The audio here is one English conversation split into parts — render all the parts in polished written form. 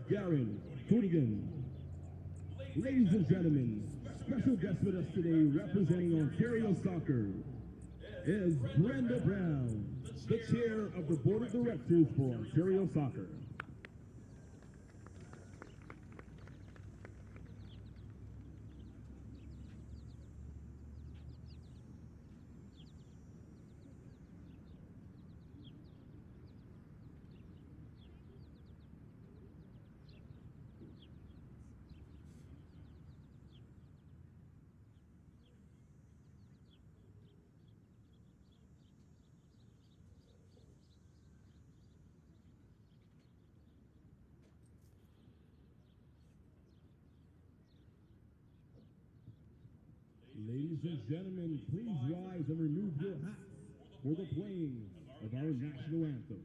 Garen Hoonigan. Ladies and gentlemen, special guest with us today representing Ontario Soccer is Brenda Brown, the chair of the Board of Directors for Ontario Soccer. Ladies and gentlemen, please rise and remove your hats for the playing of our national anthem.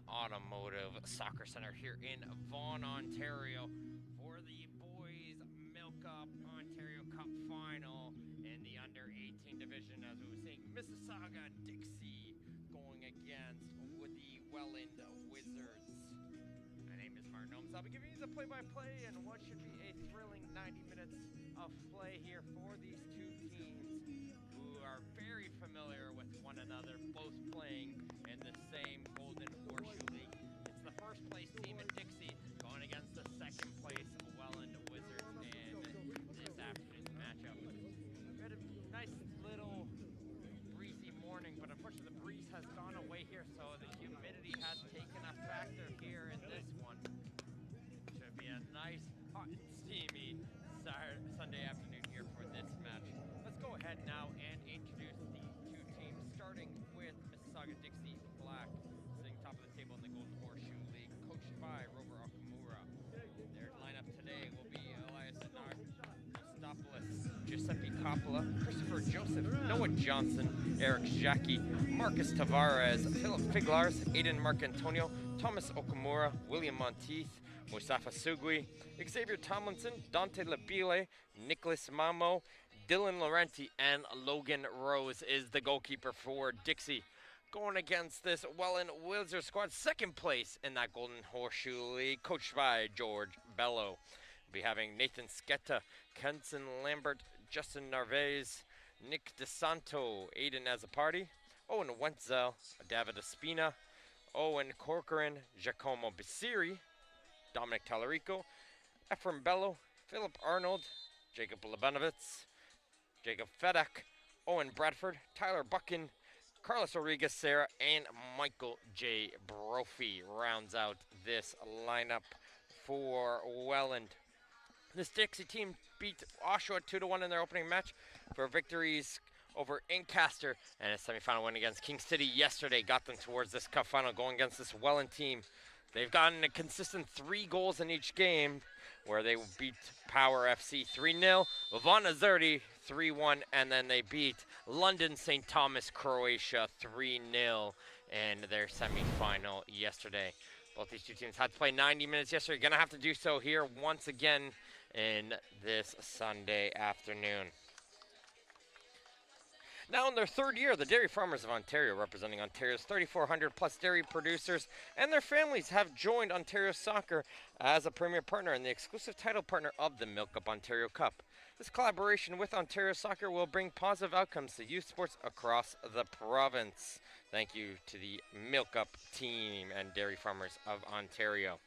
Automotive Soccer Center here in Vaughan, Ontario for the boys MilkUP Ontario Cup final in the under-18 division. As we were saying, Mississauga Dixie going against with the Welland Wizards. My name is Martin Holmes. I'll be giving you the play-by-play and what should be a thrilling 90 minutes of play here for these two teams who are very familiar with one another, both playing in the same Golden Horseshoe League. It's the first place team in Dixie going against the second place Welland Wizards in this afternoon's matchup. We had a nice little breezy morning, but unfortunately the breeze has gone away here, so the humidity has taken a factor here in this one. Should be a nice, hot, and steamy Sunday afternoon here for this match. Let's go ahead now and introduce the two teams, starting with Mississauga Dixie Black, sitting top of the table in the Golden Horseshoe League, coached by Rover Okamura. Their lineup today will be Elias Anastopoulos, Giuseppe Coppola, Christopher Joseph, Noah Johnson, Eric Jackie, Marcus Tavares, Philip Figlars, Aiden Marcantonio, Thomas Okamura, William Monteith, Mustafa Sugui, Xavier Tomlinson, Dante Labile, Nicholas Mamo, Dylan Laurenti, and Logan Rose is the goalkeeper for Dixie. Going against this Welland Wizards squad, second place in that Golden Horseshoe League, coached by George Bello. We'll be having Nathan Sketta, Kenson Lambert, Justin Narvaez, Nick DeSanto, Aiden Azzapardi, Owen Wentzel, David Espina, Owen Corcoran, Giacomo Bissiri, Dominic Tallarico, Ephraim Bello, Philip Arnold, Jacob Lebanovitz, Jacob Fedak, Owen Bradford, Tyler Buckin, Carlos Rodriguez Serra, and Michael J. Brophy rounds out this lineup for Welland. This Dixie team beat Oshawa 2-1 in their opening match for victories over Ancaster, and a semifinal win against King City yesterday got them towards this cup final, going against this Welland team. They've gotten a consistent 3 goals in each game, where they beat Power FC 3-0, Vaughan Azerti 3-1, and then they beat London St. Thomas Croatia 3-0 in their semifinal yesterday. Both these two teams had to play 90 minutes yesterday. Going to have to do so here once again in this Sunday afternoon. Now in their third year, the Dairy Farmers of Ontario, representing Ontario's 3,400 plus dairy producers and their families, have joined Ontario Soccer as a premier partner and the exclusive title partner of the MilkUP Ontario Cup. This collaboration with Ontario Soccer will bring positive outcomes to youth sports across the province. Thank you to the MilkUP team and Dairy Farmers of Ontario.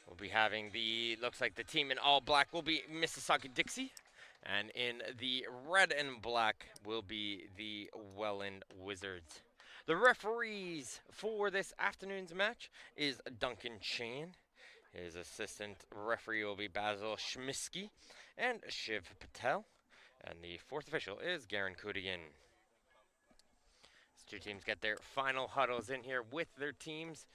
We'll be having looks like the team in all black will be Mississauga Dixie. And in the red and black will be the Welland Wizards. The referees for this afternoon's match is Duncan Chan. His assistant referee will be Basil Schmisky and Shiv Patel. And the fourth official is Garen Kudigan. These two teams get their final huddles in here with their teams.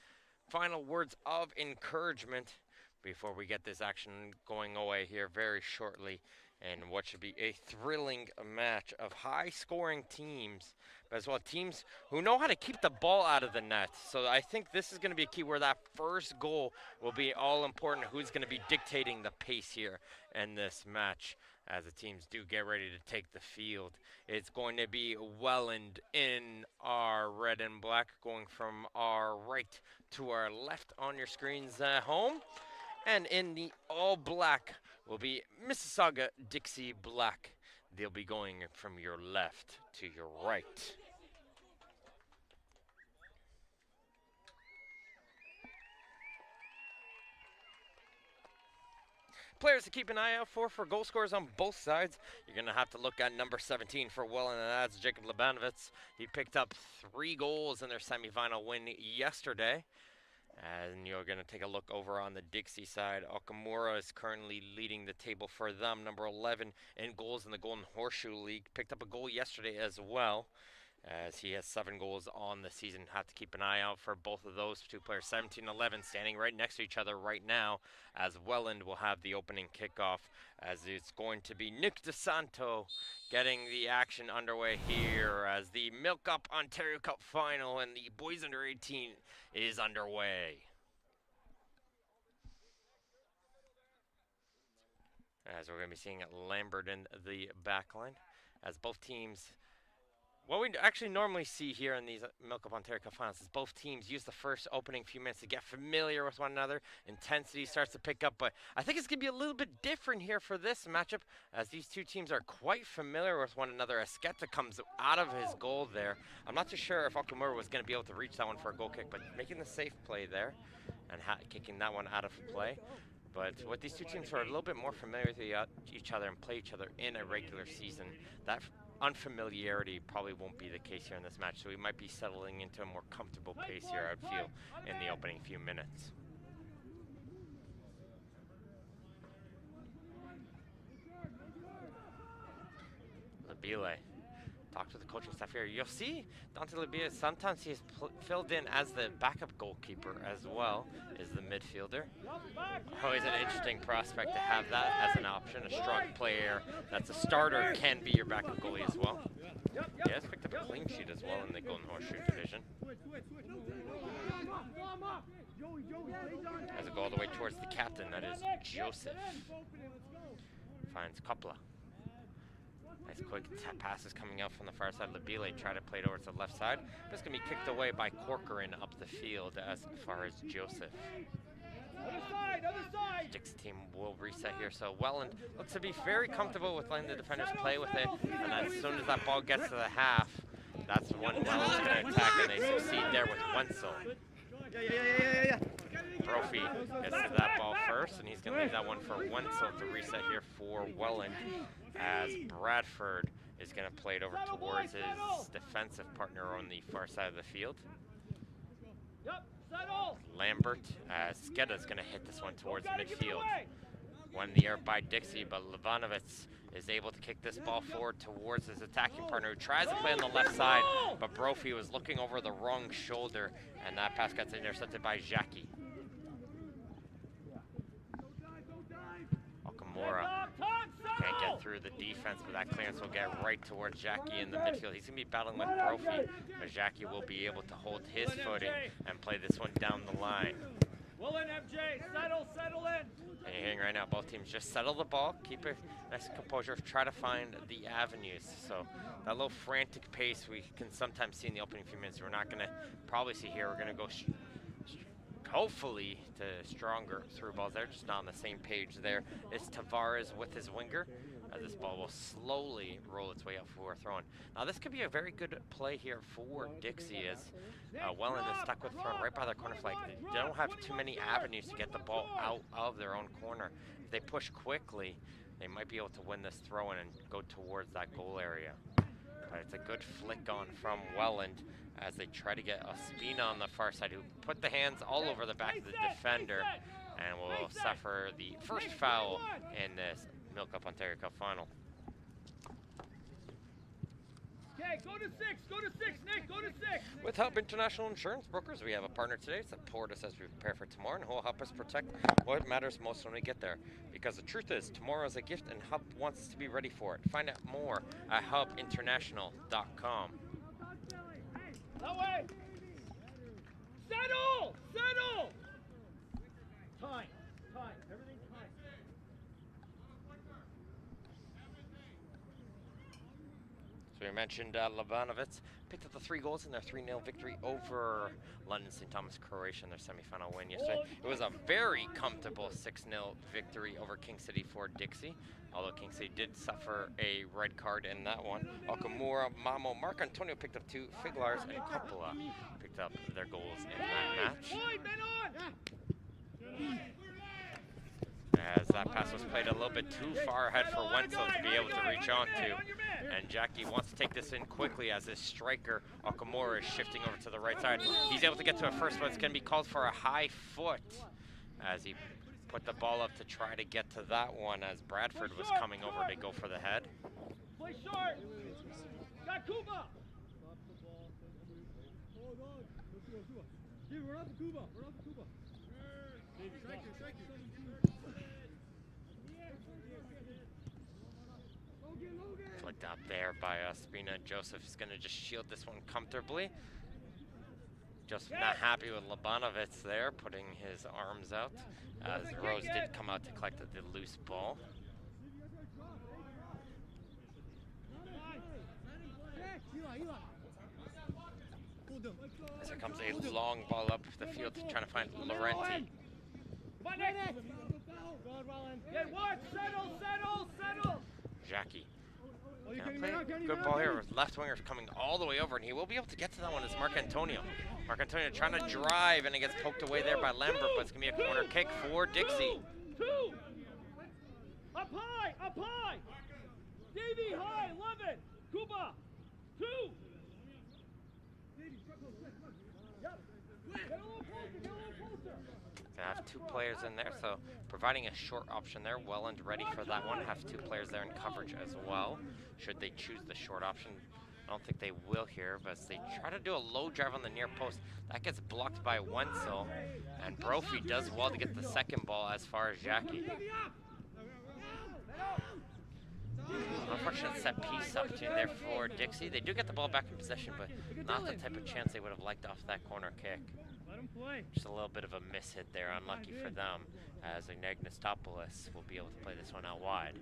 Final words of encouragement before we get this action going away here very shortly. And what should be a thrilling match of high-scoring teams, but as well teams who know how to keep the ball out of the net. So I think this is going to be a key where that first goal will be all important. Who's going to be dictating the pace here in this match as the teams do get ready to take the field. It's going to be Welland in our red and black, going from our right to our left on your screens at home. And in the all black will be Mississauga Dixie Black. They'll be going from your left to your right. Players to keep an eye out for goal scorers on both sides. You're going to have to look at number 17 for Welland, and that's Jacob Lebanovitz. He picked up 3 goals in their semifinal win yesterday. And you're going to take a look over on the Dixie side. Okamura is currently leading the table for them. Number 11 in goals in the Golden Horseshoe League. Picked up a goal yesterday as well, as he has 7 goals on the season. Have to keep an eye out for both of those two players. 17-11 standing right next to each other right now, as Welland will have the opening kickoff, as it's going to be Nick DeSanto getting the action underway here as the MilkUP Ontario Cup final and the boys under 18 is underway. As we're going to be seeing Lambert in the back line, as both teams, what we actually normally see here in these MilkUP Ontario Cup finals is both teams use the first opening few minutes to get familiar with one another. Intensity starts to pick up, but I think it's going to be a little bit different here for this matchup, as these two teams are quite familiar with one another. As Sketa comes out of his goal there. I'm not too sure if Okamura was going to be able to reach that one for a goal kick, but making the safe play there and kicking that one out of play. But what these two teams are a little bit more familiar with each other and play each other in a regular season, that unfamiliarity probably won't be the case here in this match, so we might be settling into a more comfortable pace here, I would feel, in the opening few minutes. Labile. Talk to the coaching staff here. You'll see Dante Labile, sometimes he's filled in as the backup goalkeeper as well, is the midfielder. Always an interesting prospect to have that as an option. A strong player that's a starter can be your backup goalie as well. He has picked up a clean sheet as well in the Golden Horseshoe division. As it go all the way towards the captain, that is Joseph. Finds Kopla. Nice quick passes coming out from the far side. Labile try to play it over to the left side. But it's going to be kicked away by Corcoran up the field as far as Joseph. Other side. Dixie team will reset here. So Welland looks to be very comfortable with letting the defenders play with it. And as soon as that ball gets to the half, that's when Welland's going to attack, and they succeed there with Wenzel. Brophy gets to that ball first, and he's going to leave that one for Wenzel to reset here for Welland, as Bradford is going to play it over towards his defensive partner on the far side of the field. Lambert, Sketa is going to hit this one towards midfield. One in the air by Dixie, but Lebanovitz is able to kick this ball forward towards his attacking partner, who tries to play on the left side, but Brophy was looking over the wrong shoulder, and that pass gets intercepted by Jackie. Okamura can't get through the defense, but that clearance will get right towards Jackie in the midfield. He's going to be battling with Brophy, but Jackie will be able to hold his footing and play this one down the line. Well in, MJ, settle in. And you're hearing right now, both teams just settle the ball, keep a nice composure, try to find the avenues. So that little frantic pace we can sometimes see in the opening few minutes, we're not going to probably see here. We're going to go hopefully to stronger through balls there, just not on the same page there. It's Tavares with his winger, as this ball will slowly roll its way up for throwing. Now this could be a very good play here for Dixie, as Welland is stuck with throwing right by their corner flag. They don't have too many avenues to get the ball out of their own corner. If they push quickly, they might be able to win this throw-in and go towards that goal area. But it's a good flick on from Welland as they try to get Ospina on the far side, who put the hands all over the back of the defender and will suffer the first foul in this MilkUP Ontario Cup final. Okay, go to 6, Nick, go to 6. With Hub International Insurance Brokers, we have a partner today to support us as we prepare for tomorrow, and who will help us protect what matters most when we get there. Because the truth is, tomorrow is a gift, and Hub wants us to be ready for it. Find out more at hubinternational.com. That way. Settle! Time, everything time. So we mentioned Labanovic picked up the 3 goals in their 3-0 victory over London St. Thomas Croatia in their semifinal win yesterday. It was a very comfortable 6-0 victory over King City for Dixie, although King City did suffer a red card in that one. Okamura, Mamo, Mark Antonio picked up 2, Figlars and Coppola picked up their goals in that match. As that pass was played a little bit too far ahead for Wenzel to be able to reach onto. And Jackie wants to take this in quickly as his striker, Okamura, is shifting over to the right side. He's able to get to it first, but it's going to be called for a high foot as he put the ball up to try to get to that one as Bradford was coming over to go for the head. Play short. Got Kuba. Flicked out there by Ospina. Joseph is going to just shield this one comfortably. Joseph not happy with Labanovic there, putting his arms out, as Rose did come out to collect the loose ball. As there comes a long ball up the field, trying to find Laurenti. Get what? Settle. Jackie. Good ball here. Left winger's coming all the way over, and he will be able to get to that one as Mark Antonio. Mark Antonio trying to drive, and it gets poked away there by Lambert, but it's going to be a corner kick for Dixie. Two. Up high. Davey high, 11. Kuba. 2. Get a little closer. They have 2 players in there, so providing a short option there. Welland ready for that one. Have 2 players there in coverage as well, should they choose the short option. I don't think they will here, but as they try to do a low drive on the near post, that gets blocked by Wenzel, and Brophy does well to get the second ball as far as Jackie. Unfortunate set piece opportunity there for Dixie. They do get the ball back in possession, but not the type of chance they would have liked off that corner kick. Just a little bit of a miss hit there, unlucky for them, as Ignatopoulos will be able to play this one out wide.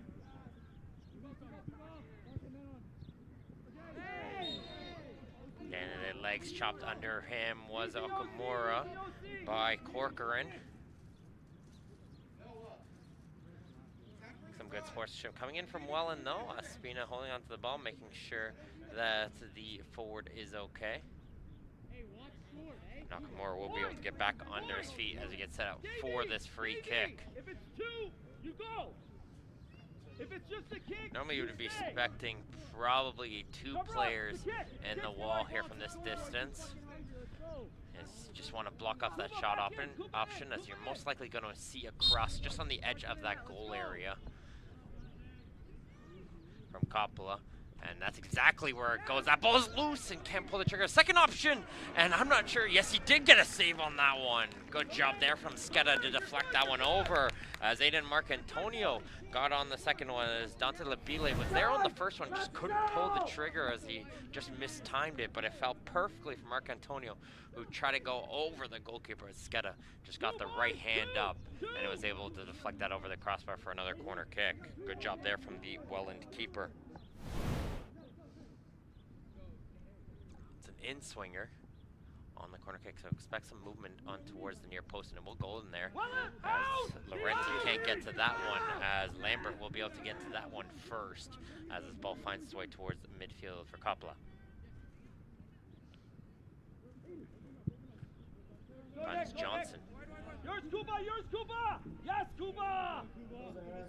And the legs chopped under him was Okamura by Corcoran. Some good sportsmanship coming in from Welland though. Ospina holding onto the ball, making sure that the forward is okay. Nakamura will be able to get back under his feet as he gets set out for this free kick. If it's 2, you go. If it's just a kick, normally you would be expecting probably 2 players in the wall here from this distance. As you just want to block off that shot option, as you're most likely going to see a cross just on the edge of that goal area from Coppola. And that's exactly where it goes. That ball is loose and can't pull the trigger. Second option, and I'm not sure. Yes, he did get a save on that one. Good job there from Skeda to deflect that one over. As Aiden Marcantonio got on the second one, as Dante Labile was there on the first one, just couldn't pull the trigger as he just mistimed it, but it fell perfectly for Marcantonio, who tried to go over the goalkeeper. As Skeda just got the right hand up, and it was able to deflect that over the crossbar for another corner kick. Good job there from the Welland keeper. In-swinger on the corner kick, so expect some movement on towards the near post, and it will go in there. As Laurenti can't get to that one, as Lambert will be able to get to that one first, as this ball finds its way towards the midfield for Coppola. Finds Johnson. Yours, Kuba! Yours, Kuba! Yes, Kuba!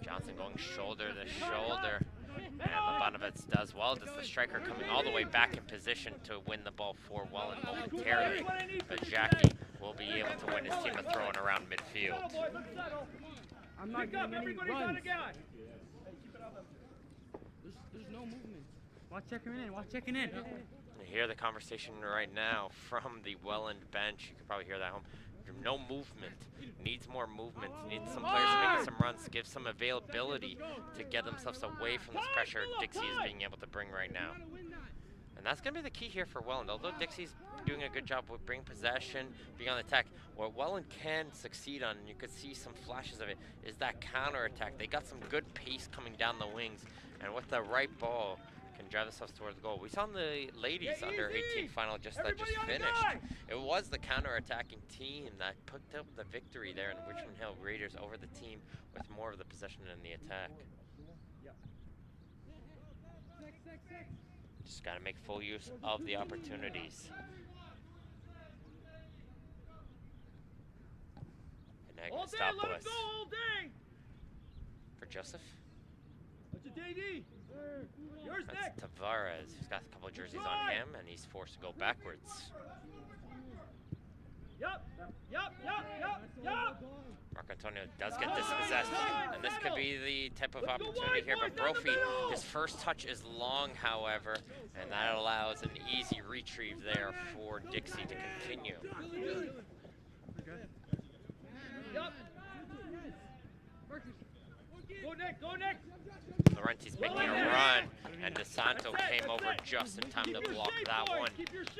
Johnson going shoulder to shoulder. And Labanovitz does well. Does the striker coming all the way back in position to win the ball for Welland momentarily. But Jackie will be able to win his team a throw-in around midfield. I'm not getting any runs. There's no movement. Watch checking in. Watch checking in. You hear the conversation right now from the Welland bench. You can probably hear that at home. No movement. Needs more movement. Needs some players making some runs, give some availability to get themselves away from this pressure Dixie is being able to bring right now. And that's going to be the key here for Welland. Although Dixie's doing a good job with bringing possession, being on the attack, what Welland can succeed on, and you could see some flashes of it, is that counter-attack. They got some good pace coming down the wings, and with the right ball, can drive themselves towards the goal. We saw in the ladies under 18 final that just finished. It was the counter-attacking team that picked up the victory there in the Richmond Hill Raiders over the team with more of the possession in the attack. Just got to make full use of the opportunities. And All day, let him go all day! For Joseph. That's a DD. Yours, That's Nick. Tavares, who's got a couple jerseys on him, and he's forced to go backwards. Yup. Marcantonio does get dispossessed, and this could be the type of opportunity here, but Brophy, his first touch is long, however, and that allows an easy retrieve there for Dixie to continue. Yup. Go, Nick. Laurenti's making a run, and DeSanto came over just in time to block that one,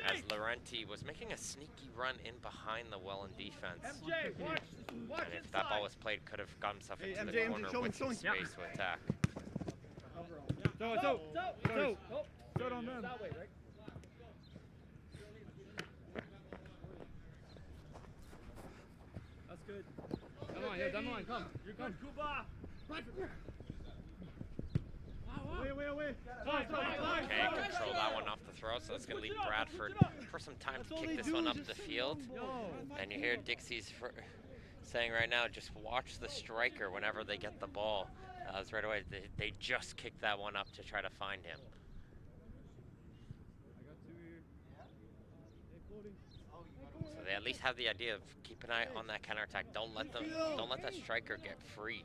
as Laurenti was making a sneaky run in behind the Welland defense. And if that ball was played, could have got himself into the corner with some space to attack. So on them. That's good. Come on, yeah, come on, come. You're good, Kuba. Away. Okay, control that one off the throw, so that's going to leave Bradford for some time to kick this one up the field. And you hear Dixie's saying right now, just watch the striker whenever they get the ball. That's right away, they just kicked that one up to try to find him. So they at least have the idea of keep an eye on that counterattack. Don't let that striker get free.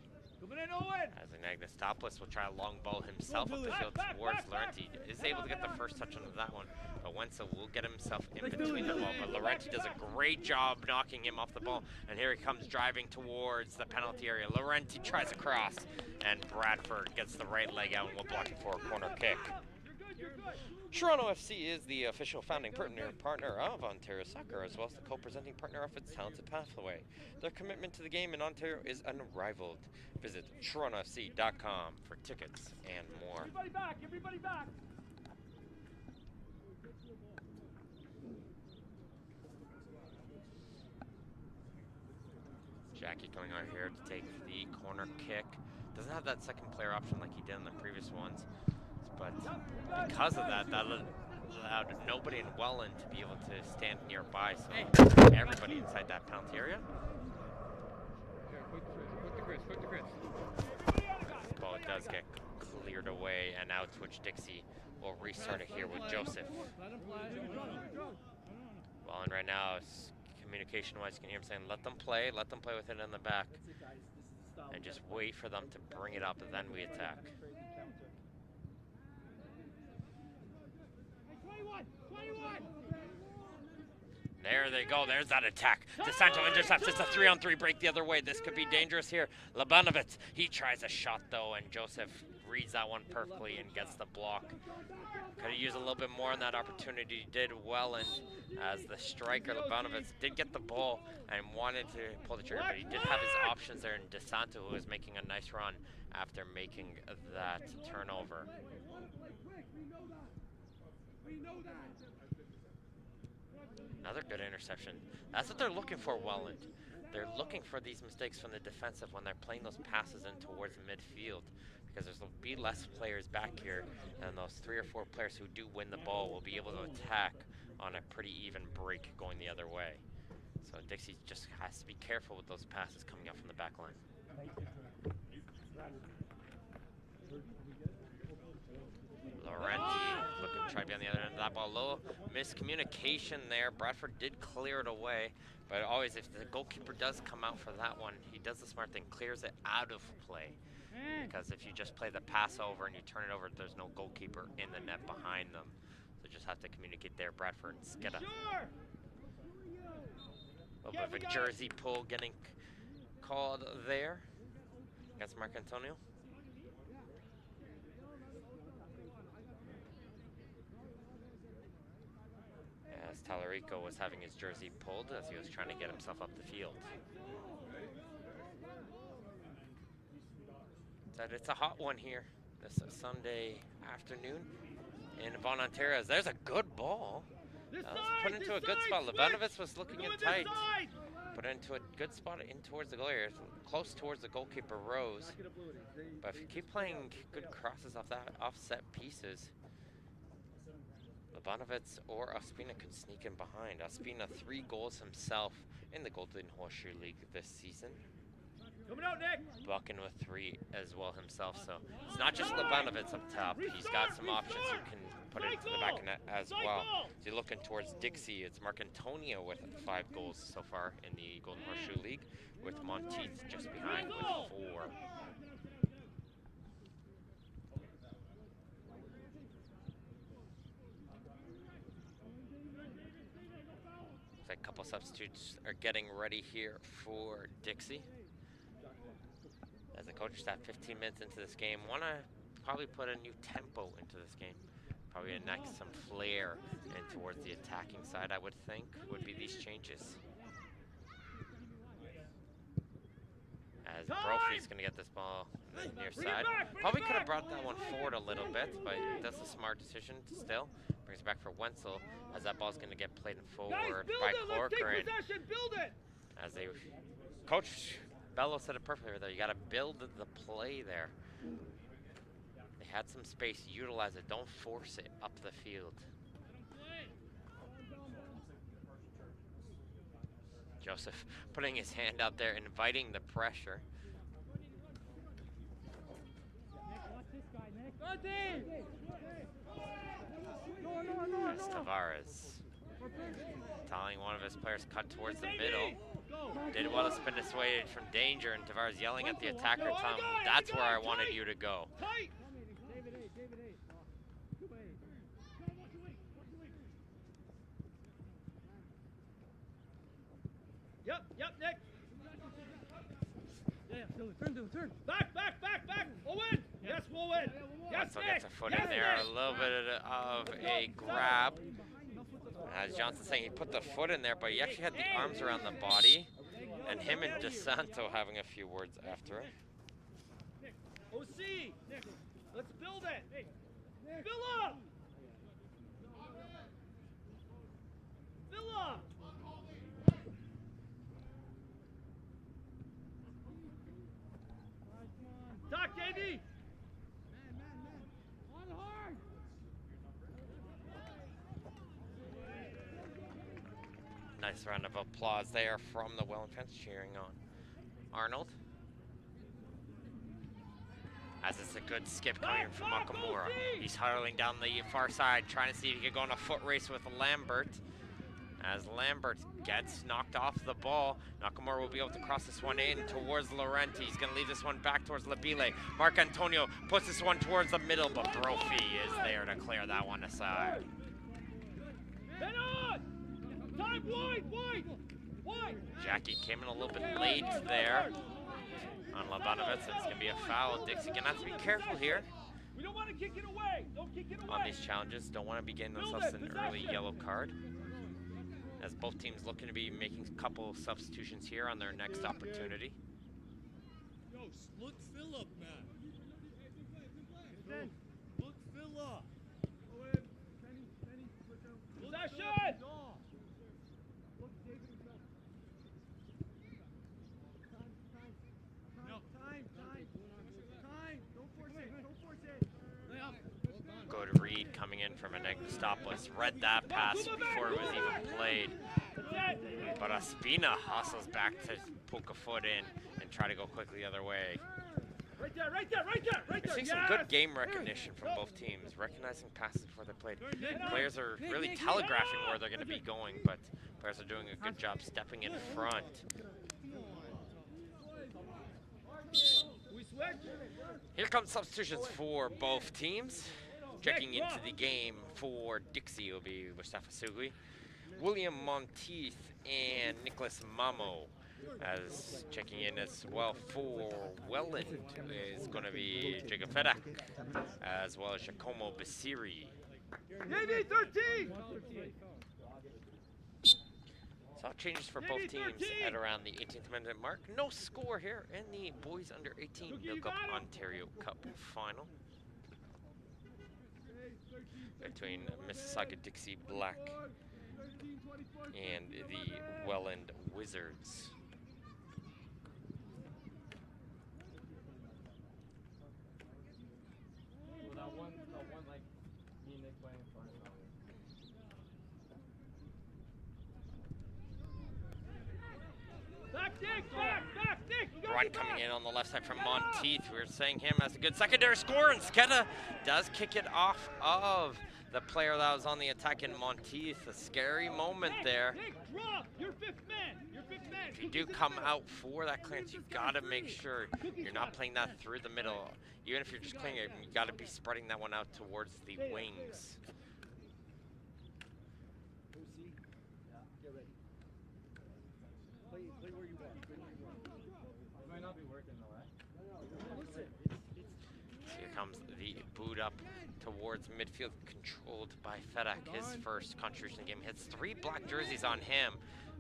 As Ignatiopoulos will try a long ball himself up the field towards Laurenti. Is able to get the first touch on that one, but Wenzel will get himself in between the ball. But Laurenti does a great job knocking him off the ball, and here he comes driving towards the penalty area. Laurenti tries a cross, and Bradford gets the right leg out and will block it for a corner kick. Toronto FC is the official founding partner of Ontario Soccer, as well as the co-presenting partner of its Talented Pathway. Their commitment to the game in Ontario is unrivaled. Visit TorontoFC.com for tickets and more. Everybody back! Jackie coming out here to take the corner kick. Doesn't have that second player option like he did in the previous ones. But because of that, that allowed nobody in Welland to be able to stand nearby, so everybody inside that penalty area. Quick to Chris. The ball does get cleared away, and now Twitch Dixie will restart it here with Joseph. Welland right now, communication-wise, you can hear him saying, let them play with it in the back, and just wait for them to bring it up, and then we attack. There they go. There's that attack. DeSanto intercepts. It's a 3-on-3 break the other way. This could be dangerous here. Labanovitz, he tries a shot though, and Joseph reads that one perfectly and gets the block. Could have used a little bit more on that opportunity. Did Welland, as the striker Labanovitz did get the ball and wanted to pull the trigger, but he did have his options there. And DeSanto, who was making a nice run after making that turnover. Another good interception. That's what they're looking for, Welland. They're looking for these mistakes from the defensive when they're playing those passes in towards midfield, because there'll be less players back here, and those 3 or 4 players who do win the ball will be able to attack on a pretty even break going the other way. So Dixie just has to be careful with those passes coming up from the back line. Laurenti looking to try to be on the other end of that ball. Little miscommunication there. Bradford did clear it away, but always if the goalkeeper does come out for that one, he does the smart thing, clears it out of play. Because if you just play the pass over and you turn it over, there's no goalkeeper in the net behind them. So just have to communicate there. Bradford and Skeda. A little bit of a jersey pull getting called there against Marc Antonio. As Tallarico was having his jersey pulled as he was trying to get himself up the field. But it's a hot one here this Sunday afternoon in Vaughan, Ontario. There's a good ball. That was put into a good spot. Labanovitz was looking in tight. Put it into a good spot in towards the goal area, close towards the goalkeeper Rose. But if you keep playing good crosses off that offset pieces, Labanovitz or Ospina could sneak in behind. Ospina 3 goals himself in the Golden Horseshoe League this season. Coming out, Nick. Bucking with 3 as well himself, so it's not just Labanovitz up top. He's got some options who can put it into the back of net as well. So you're looking towards Dixie. It's Marc Antonio with 5 goals so far in the Golden Horseshoe League, with Monteith just behind with 4. A couple substitutes are getting ready here for Dixie. As the coach staff 15 minutes into this game, want to probably put a new tempo into this game. Probably next some flair and towards the attacking side, I would think, would be these changes. As Brophy's going to get this ball on the near side. Probably could have brought that one forward a little bit, but that's a smart decision still. Brings it back for Wenzel, as that ball's going to get played forward by Corcoran. As they, Coach Bello said it perfectly though, you got to build the play there. They had some space, utilize it, don't force it up the field. Joseph putting his hand out there, inviting the pressure. As Tavares telling one of his players cut towards the middle. Did well to spin this way from danger, and Tavares yelling at the attacker, telling him, that's where I wanted you to go. Yep, Nick. Yeah, turn. Back. Owen. Yes, Owen. Yes, Nick. Gets a foot in there, a little bit of a grab. As Johnson's saying, he put the foot in there, but he actually had the arms around the body. And him and DeSanto having a few words after it. OC, let's build it. Fill up. Doc, Davey. On hard. Nice round of applause there from the Welland fans cheering on Arnold. As it's a good skip coming from Nakamura. He's huddling down the far side, trying to see if he can go on a foot race with Lambert. As Lambert gets knocked off the ball, Nakamura will be able to cross this one in towards Laurenti. He's going to leave this one back towards Labile. Marc Antonio puts this one towards the middle, but Brophy is there to clear that one aside. Jackie came in a little bit late there on Labanovitz. It's going to be a foul. Dixie going to have to be careful here. We don't want to kick it away. Don't kick it away. On these challenges, don't want to be getting themselves an early yellow card. As both teams looking to be making a couple substitutions here on their next opportunity. Yo, look Phillip, man. Look Phillip. Possession. Good read coming in from a negative stopless. Read that pass before it was even played. But Ospina hustles back to poke a foot in and try to go quickly the other way. Right there, right there, right there, right there. We're seeing some good game recognition from both teams, recognizing passes before they're played. Players are really telegraphing where they're going to be going, but players are doing a good job stepping in front. Here comes substitutions for both teams. Checking into the game for Dixie will be Mustafa Sugui, William Monteith, and Nicholas Mamo. As checking in as well for Welland is going to be Jacob Fedak, as well as Giacomo Basiri. Navy 13! So changes for both teams at around the 18th minute mark. No score here in the boys under 18 MilkUP Ontario Cup final between Mississauga Dixie Black and the Welland Wizards. Run coming in on the left side from Monteith. We're saying him as a good secondary scorer, and Skeda does kick it off of the player that was on the attack in Monteith. A scary moment there. If you do come out for that clearance, you've got to make sure you're not playing that through the middle. Even if you're just clearing it, you got to be spreading that one out towards the wings. Here comes the boot up towards midfield, controlled by Fedak. His first contribution in the game hits 3 black jerseys on him,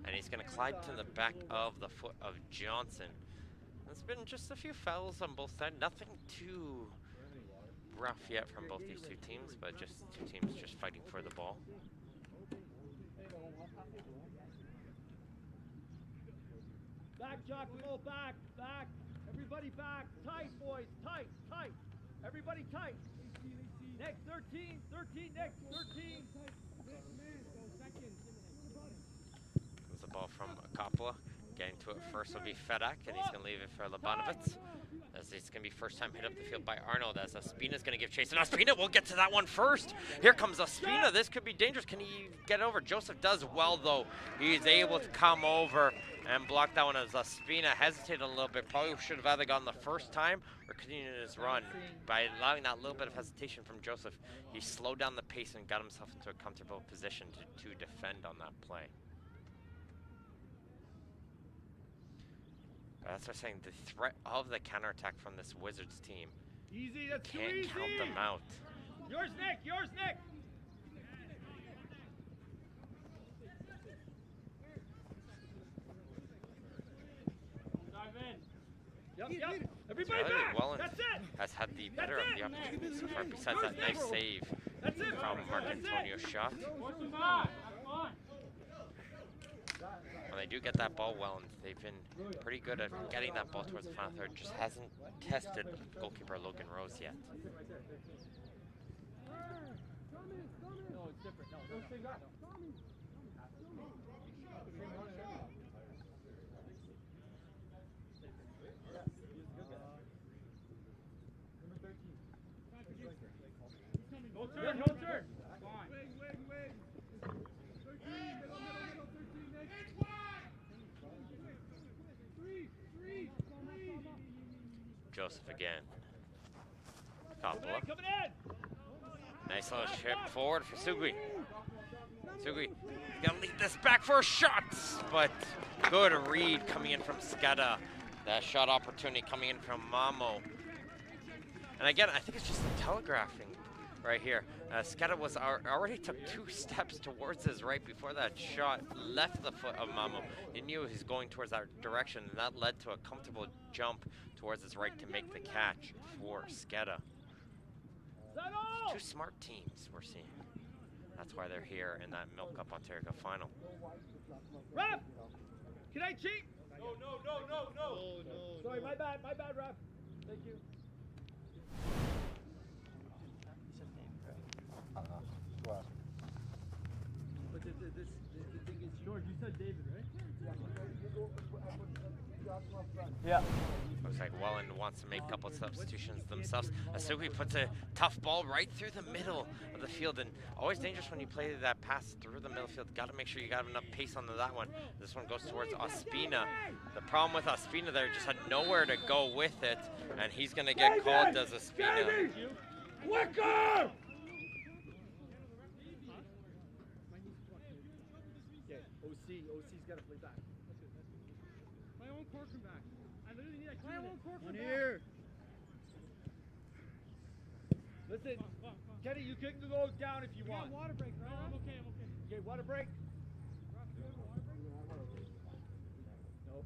and he's going to glide to the back of the foot of Johnson. There's been just a few fouls on both sides, nothing too rough yet from both these two teams, but just two teams just fighting for the ball. Back, Giacomo, back, back. Everybody back. Tight, boys, tight, tight. Everybody tight. Next, 13, 13, next, 13. Comes the ball from Coppola. Getting to it first will be Fedak, and he's going to leave it for Labanovitz. As it's going to be first time hit up the field by Arnold, as Ospina's going to give chase. And Ospina will get to that one first. Here comes Ospina. This could be dangerous. Can he get over? Joseph does well, though. He's able to come over and block that one as Ospina hesitated a little bit. Probably should have either gone the first time or continued his run. By allowing that little bit of hesitation from Joseph, he slowed down the pace and got himself into a comfortable position to defend on that play. That's what I'm saying, the threat of the counterattack from this Wizards team. Easy, that's too can't easy. count them out. Yours, Nick, yours, Nick. Dive in. Yep. Everybody back. Welland That's it. has had the better of the opportunity so far, besides that nice save from Mark Antonio's shot. When they do get that ball, Welland, they've been pretty good at getting that ball towards the final third. Just hasn't tested goalkeeper Logan Rose yet. No, it's different. No, don't say that. No turn, no turn. Joseph again. Coppola. Coming in. Nice little chip forward for Sugui. Sugi gonna lead this back for a shot, but good read coming in from Skeda. That shot opportunity coming in from Mamo. And again, I think it's just the telegraphing right here. Skeda was already took 2 steps towards his right before that shot left the foot of Mamo. He knew he was going towards that direction, and that led to a comfortable jump towards his right to make the catch for Skeda. 2 smart teams we're seeing. That's why they're here in that MilkUP Ontario Cup final. Ref! Can I cheat? No. Sorry, my bad, ref. Thank you. But the thing is, George, you said David, right? Yeah. Looks like Welland wants to make a couple of substitutions themselves. Asuki puts a tough ball right through the middle of the field, and always dangerous when you play that pass through the middle field. Got to make sure you got enough pace onto that one. This one goes towards Ospina. The problem with Ospina there, just had nowhere to go with it, and he's going to get called as Ospina. Quicker! OC's got to play back. My own corker back. I literally need a My own corker back. here. Listen, Kenny, you can go down if you want. Water break, right? I'm okay. Okay, water break. No.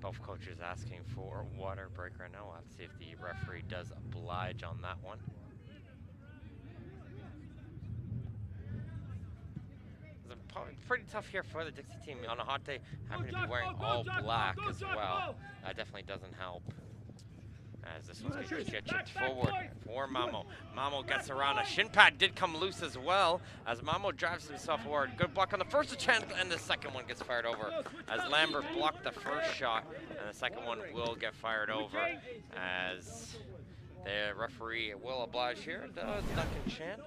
Both coaches asking for water break right now. We'll have to see if the referee does oblige on that one. Probably pretty tough here for the Dixie team on a hot day, having to be wearing all black as well. That definitely doesn't help. As this one's going to get chipped forward for Mamo. Mamo gets around. A shin pad did come loose as well as Mamo drives himself forward. Good block on the first attempt, and the second one gets fired over as Lambert blocked the first shot, and the second one will get fired over as the referee will oblige here. Does Duncan Chan.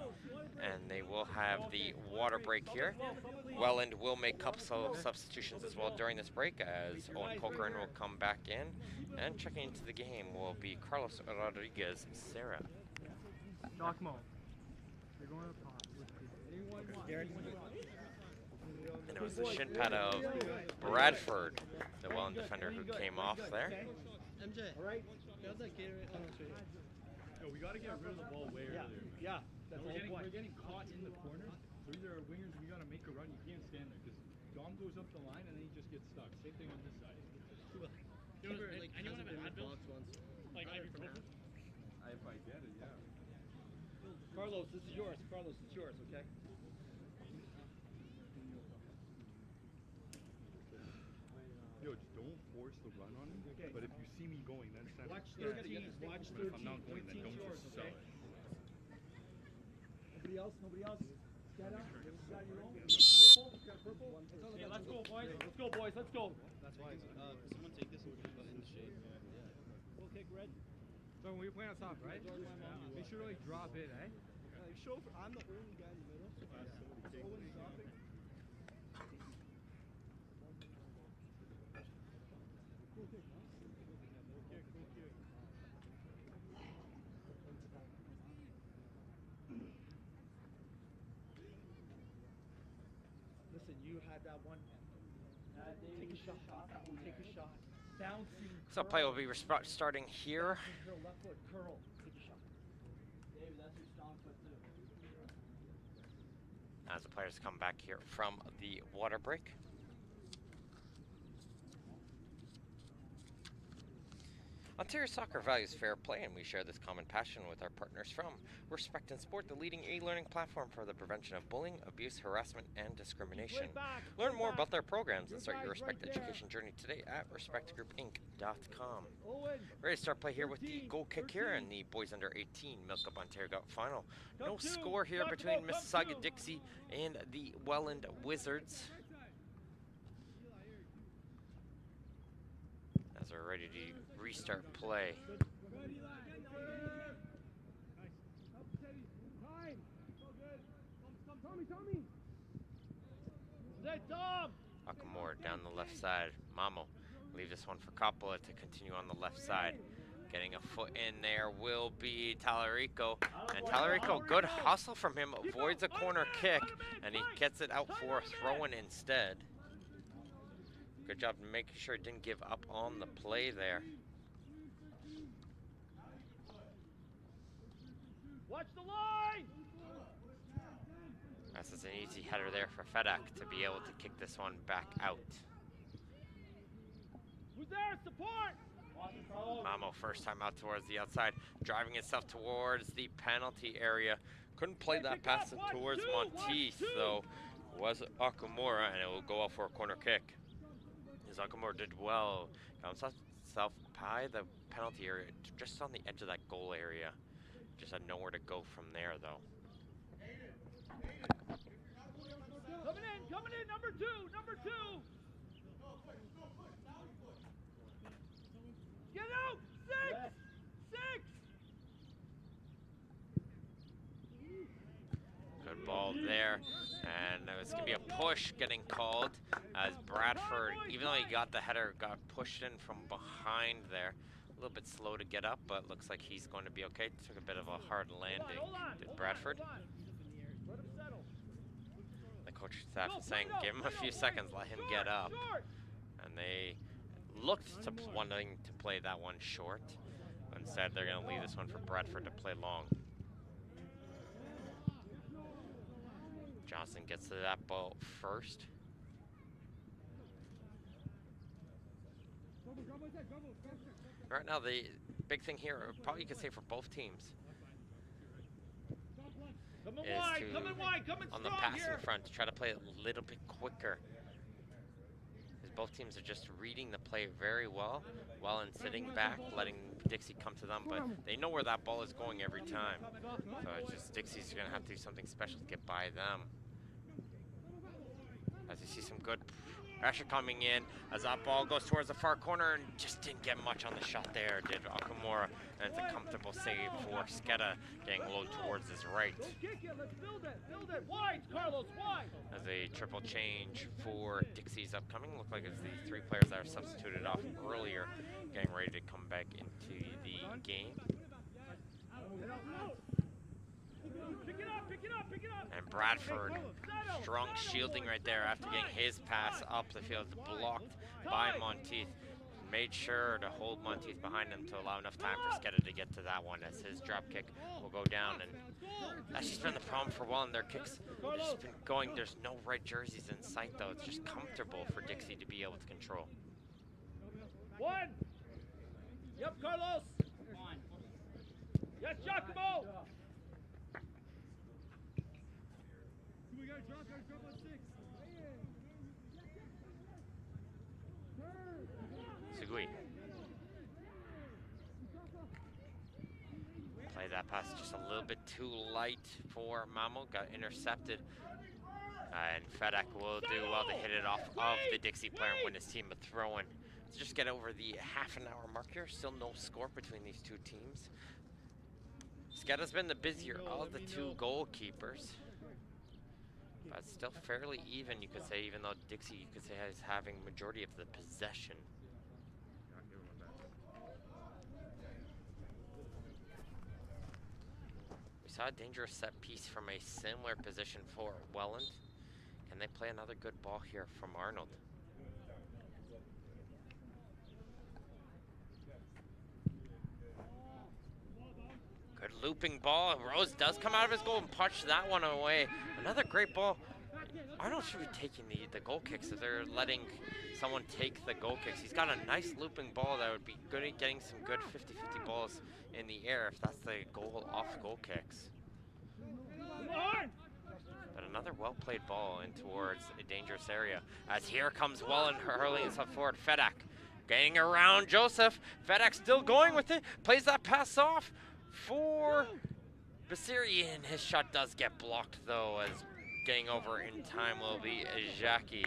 And they will have the water break here. Welland will make a couple of substitutions as well during this break as Owen Cochran will come back in. And checking into the game will be Carlos Rodriguez Serra. Doc-mo. They're going up hot. And it was the shin pad of Bradford, the Welland defender who came off there. MJ. All right. How's that Gatorade? Oh, no, straight. Yo, we got to get rid of the ball way earlier. Yeah. That's the whole point. We're getting caught in the corner. So either our wingers, we got to make a run. You can't stand there because Dom goes up the line and then he just gets stuck. Same thing on this side. Anyone have an Advil? Like ibuprofen? If I get it, yeah. Carlos, this is yours. Carlos, it's yours, okay? Yo, just don't force the run on him. Okay. But if you see me going, then send Watch it. 13. Watch 13. But if I'm not going, then 13's don't yours, just okay? sell it. Nobody else? Get up. You got your own? Purple? You got purple? Okay, let's go, boys. Let's go, boys. Let's go. That's why. Someone take this and put it in the shade. We'll kick red. So when you're playing on top, right? Make sure to like drop it, eh? I'm the only guy in the middle. Owen's dropping. Listen, you had that one. Take a shot. Take a shot. Bouncing. So play will be starting here. Curl, left foot, curl. Take a shot. Dave, that's your strong foot too. As the players come back here from the water break. Ontario Soccer values fair play, and we share this common passion with our partners from Respect in Sport, the leading e-learning platform for the prevention of bullying, abuse, harassment, and discrimination. Learn more about their programs and start your Respect education journey today at respectgroupinc.com. Ready to start play here with the goal kick here in the boys under 18 MilkUP Ontario Cup final. No score here between Mississauga Dixie and the Welland Wizards. As we're ready to restart play. Akamore down the left side. Mamo leave this one for Coppola to continue on the left side. Getting a foot in there will be Talarico. And Talarico, good hustle from him, avoids a corner kick, and he gets it out for a throw-in instead. Good job making sure it didn't give up on the play there. Watch the line! This is an easy header there for Fedak to be able to kick this one back out. Who's there? Support! Mamo first time out towards the outside, driving itself towards the penalty area. Couldn't play that pass towards Monteith, though. Was Akamura, and it will go out for a corner kick. As Akamura did well. Got himself by the penalty area, just on the edge of that goal area. Just had nowhere to go from there, though. Coming in, number two! Get out! Six! Good ball there, and it's going to be a push getting called as Bradford, even though he got the header, got pushed in from behind there. A little bit slow to get up, but looks like he's going to be okay. Took a bit of a hard landing. Did Bradford? The coach staff is saying, give him a few seconds, let him get up. And they looked to wanting to play that one short. But instead, they're going to leave this one for Bradford to play long. Johnson gets to that ball first. Right now, the big thing here, probably you could say for both teams, is to, on the passing front, to try to play a little bit quicker. Because both teams are just reading the play very well, Welland sitting back, letting Dixie come to them, but they know where that ball is going every time. So it's just Dixie's going to have to do something special to get by them. As you see some good pressure coming in, as that ball goes towards the far corner and just didn't get much on the shot there, did Akamura. And it's a comfortable save for Skeda, getting low towards his right. Build it, wide, Carlos, wide! As a triple change for Dixie's upcoming. Look like it's the three players that are substituted off earlier, getting ready to come back into the game. Pick it up! And Bradford, strong shielding right there after getting his pass up the field, blocked by Monteith. Made sure to hold Monteith behind him to allow enough time for Skeda to get to that one, as his drop kick will go down. And that's just been the problem for Welland. Their kicks have just been going. There's no red jerseys in sight, though. It's just comfortable for Dixie to be able to control. One! Yep, Carlos! Yes, Giacomo! We got to drop on 6. Sugui. Play that pass just a little bit too light for Mamo. Got intercepted. And Fedak will do well to hit it off of the Dixie player and win his team a throw-in. Let's just get over the half-an-hour mark here. Still no score between these two teams. Skeda's been the busier of the two goalkeepers. But still fairly even, you could say, even though Dixie, you could say, is having majority of the possession. We saw a dangerous set piece from a similar position for Welland. Can they play another good ball here from Arnold? Good looping ball. Rose does come out of his goal and punch that one away. Another great ball. Arnold should be taking the goal kicks if they're letting someone take the goal kicks. He's got a nice looping ball that would be good at getting some good 50-50 balls in the air if that's the goal off goal kicks. But another well-played ball in towards a dangerous area. As here comes Welland hurling himself forward. Fedak getting around Joseph. Fedak still going with it. Plays that pass off for Basiri, and his shot does get blocked though, as getting over in time will be Jackie.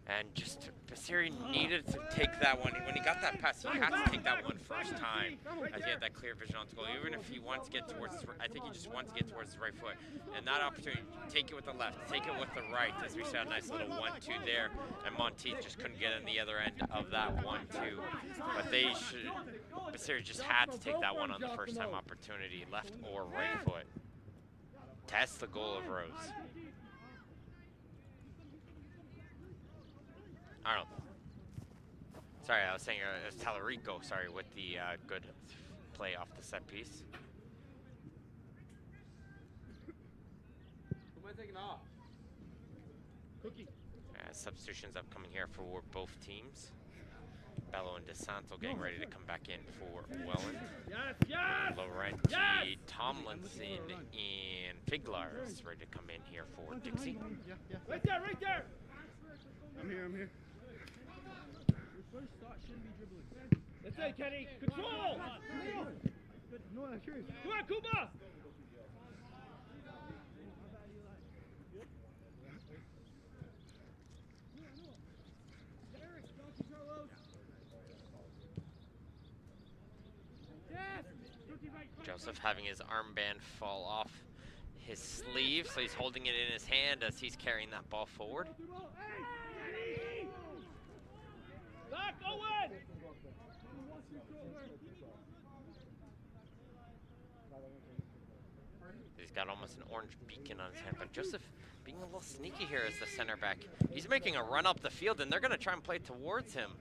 And just Basiri needed to take that one. When he got that pass, he had to take that one first time, as he had that clear vision on goal. Even if he wants to get towards, I think he just wants to get towards his right foot. And that opportunity, take it with the left, take it with the right, as we saw a nice little 1-2 there. And Monteith just couldn't get on the other end of that 1-2. But they should, Basiri just had to take that one on the first time opportunity, left or right foot. Test the goal of Rose. Arnold. Sorry, I was saying it was Tallarico, sorry, with the good play off the set piece. Who am I taking off? Cookie. Substitutions upcoming here for both teams. Bello and DeSanto getting ready to come back in for Welland. Yes, yes! Laurenti, Yes! Tomlinson, and Figlars ready to come in here for Dixie. Right there, right there! I'm here. That's it, Kenny. Control! No, I'm curious. Come on, Kuba! Joseph having his armband fall off his sleeve, so he's holding it in his hand as he's carrying that ball forward. Back, Owen! He's got almost an orange beacon on his hand, but Joseph being a little sneaky here as the center back. He's making a run up the field, and they're going to try and play towards him.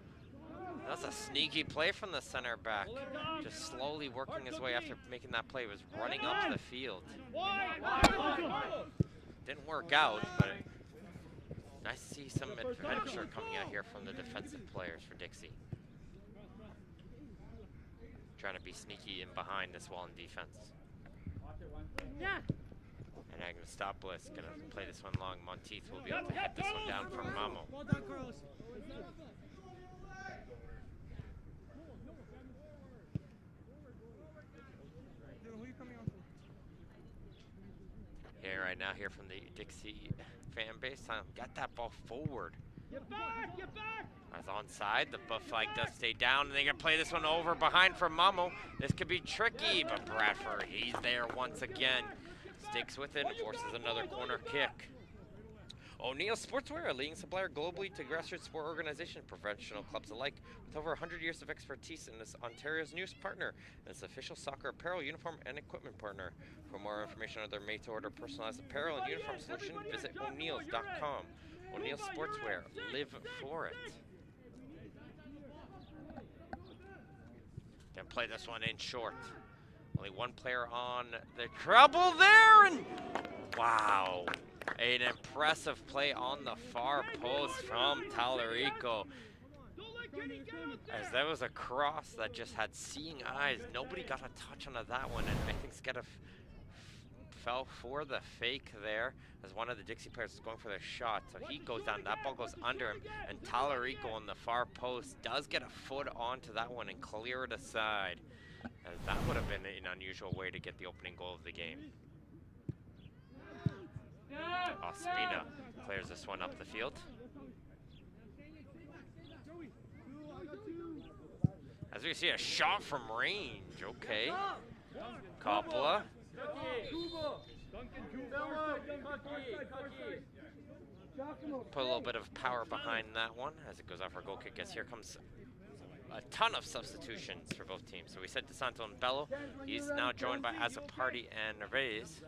That's a sneaky play from the center back. Just slowly working his way after making that play. He was running up the field. Didn't work out, but nice to see some adventure coming out here from the defensive players for Dixie. Trying to be sneaky in behind this Welland defense. Yeah. And Agnostopoulos gonna play this one long. Monteith will be able to hit this one down for Mamo. Well done, Carlos. Who are you coming on for? Here right now, here from the Dixie fan base, got that ball forward. Get back, get back! As onside, the buff flag does stay down, and they're gonna play this one over behind for Mamo. This could be tricky, but Bradford, he's there once again. Sticks with it and forces another corner kick. O'Neill Sportswear, a leading supplier globally to grassroots sport organizations, professional clubs alike, with over 100 years of expertise, and is Ontario's newest partner and its official soccer apparel, uniform, and equipment partner. For more information on their made-to-order personalized apparel and uniform solution, visit O'Neills.com. O'Neill Sportswear, live for it. Gonna play this one in short. Only one player on the trouble there, and wow. An impressive play on the far post from Tallarico. As that was a cross that just had seeing eyes. Nobody got a touch on that one, and I think Skeda fell for the fake there as one of the Dixie players was going for the shot. So he goes down, that ball goes under him, and Tallarico on the far post does get a foot onto that one and clear it aside. As that would have been an unusual way to get the opening goal of the game. Ospina clears this one up the field. As we see a shot from range, okay. Coppola. Put a little bit of power behind that one as it goes off our goal kick, as here comes a ton of substitutions for both teams. So we said DeSanto and Bello. He's now joined by Azapardi and Nervez.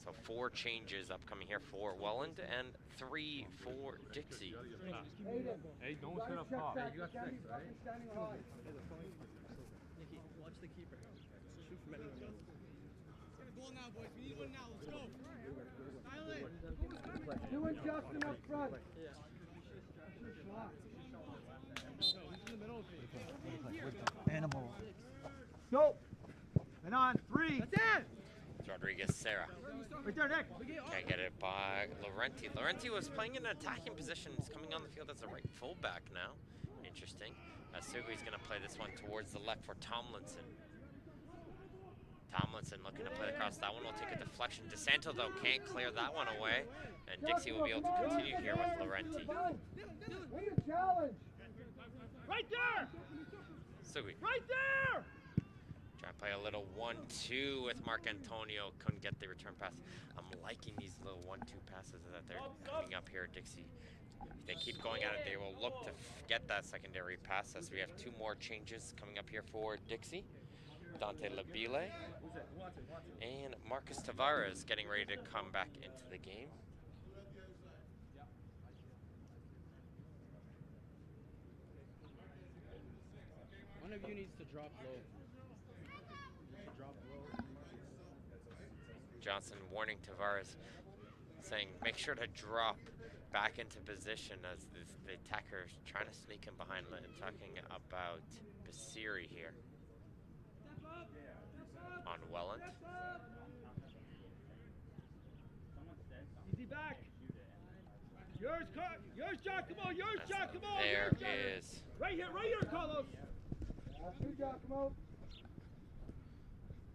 So 4 changes upcoming here for Welland and 3 for Dixie. Hey, don't sit up top. Hey, you got 6, right? Nikki, watch the keeper. Shoot from anywhere. Let's get a goal now, boys. We need one now. Let's go. Silent. Doing Justin up front. Yeah. Animal. Go. And on 3. That's it. Rodriguez Serra. Right there, Nick. Can't get it by Laurenti. Laurenti was playing in an attacking position. He's coming on the field as a right fullback now. Interesting. Sugui's going to play this one towards the left for Tomlinson. Tomlinson looking to play across. That one will take a deflection. DeSanto, though, can't clear that one away. And Dixie will be able to continue here with Laurenti. Right there! Sugui. Right there! Try to play a little 1-2 with Mark Antonio. Couldn't get the return pass. I'm liking these little 1-2 passes that they're coming up here at Dixie. If they keep going at it, they will look to get that secondary pass. As we have 2 more changes coming up here for Dixie. Dante Labile and Marcus Tavares getting ready to come back into the game. One of you needs to drop low. Johnson warning Tavares, saying make sure to drop back into position as the attacker is trying to sneak him behind. And talking about Basiri here on Welland. Easy back. Yours, Giacomo. Yours, Giacomo. There is. Right here, Carlos.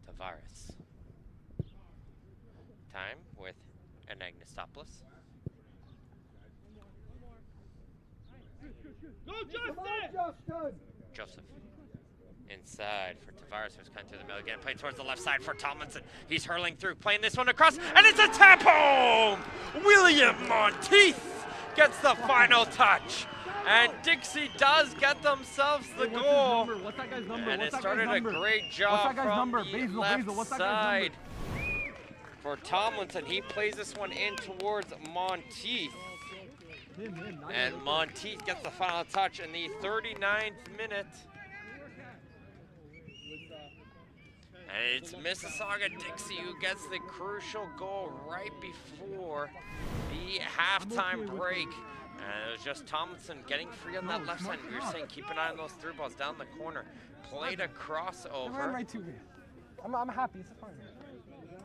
Tavares. Time with Anagnostopoulos. Go, Justin! Joseph. Inside for Tavares, who's coming through the middle again. Playing towards the left side for Tomlinson. He's hurling through, playing this one across, and it's a tap home! William Monteith gets the final touch. And Dixie does get themselves the goal. What's that guy's number? And it What's that started guy's a number? great job What's that guy's from number? the Basil, left what's that guy's side for Tomlinson. He plays this one in towards Monteith. And Monteith gets the final touch in the 39th minute. And it's Mississauga Dixie who gets the crucial goal right before the halftime break. And it was just Tomlinson getting free on that left side. We were saying keep an eye on those through balls down the corner. Played a crossover. Right to me. I'm happy. It's fine.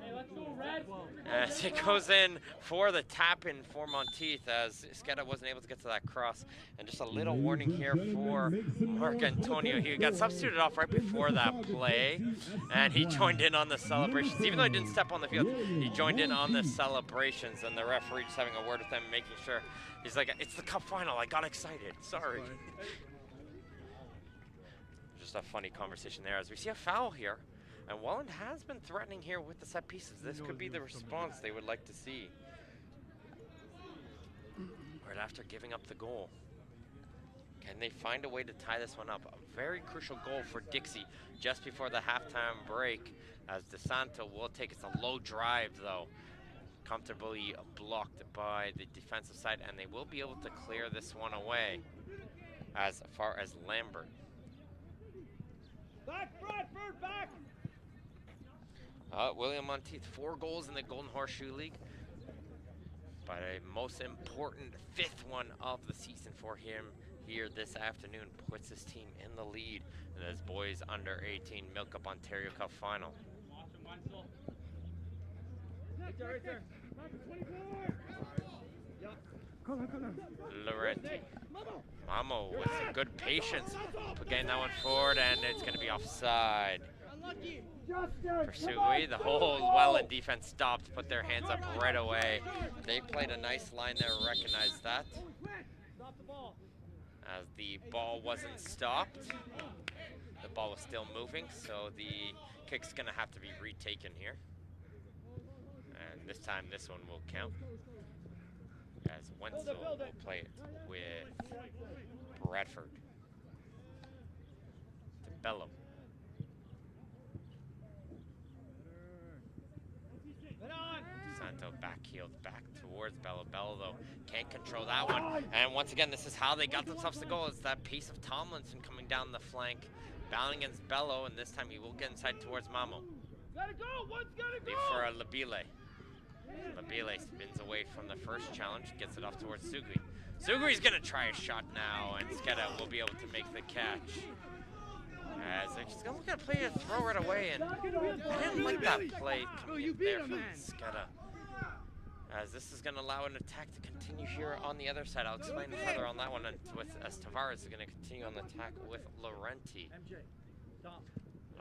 Hey, let's go red. As it goes in for the tap-in for Monteith, as Skeda wasn't able to get to that cross. And just a little warning here for Mark Antonio. He got substituted off right before that play, and he joined in on the celebrations. Even though he didn't step on the field, he joined in on the celebrations, and the referee just having a word with him, making sure. He's like, it's the cup final, I got excited, sorry. Just a funny conversation there as we see a foul here. And Welland has been threatening here with the set pieces. This could be the response they would like to see. Right after giving up the goal. Can they find a way to tie this one up? A very crucial goal for Dixie just before the halftime break, as DeSanto will take it. It's a low drive though. Comfortably blocked by the defensive side, and they will be able to clear this one away as far as Lambert. Back, Bradford, back! William Monteith, 4 goals in the Golden Horseshoe League, but a most important 5th one of the season for him here this afternoon. Puts his team in the lead in this boys under 18 MilkUP Ontario Cup final. Right there. Laurenti. Mamo with some good patience for getting that one forward, and it's going to be offside. For Sui, the whole Welland defense stopped, put their hands up right away. They played a nice line there, recognized that. As the ball wasn't stopped, the ball was still moving, so the kick's going to have to be retaken here. And this time, this one will count. As Wenzel will play it with Bradford. To Bello. Santo backheeled back towards Bello. Bello, though, can't control that one. And once again, this is how they got themselves the goal. It's that piece of Tomlinson coming down the flank, battling against Bello, and this time he will get inside towards Mamo. Gotta go! One's gotta go! For Labile. Labile spins away from the first challenge, gets it off towards Sugui. Sugui's gonna try a shot now, and Skeda will be able to make the catch. As they're just gonna play a throw right away, and I didn't like that play coming in there from Skeda. As this is gonna allow an attack to continue here on the other side. I'll explain further on that one, and as Tavares is gonna continue on the attack with Laurenti.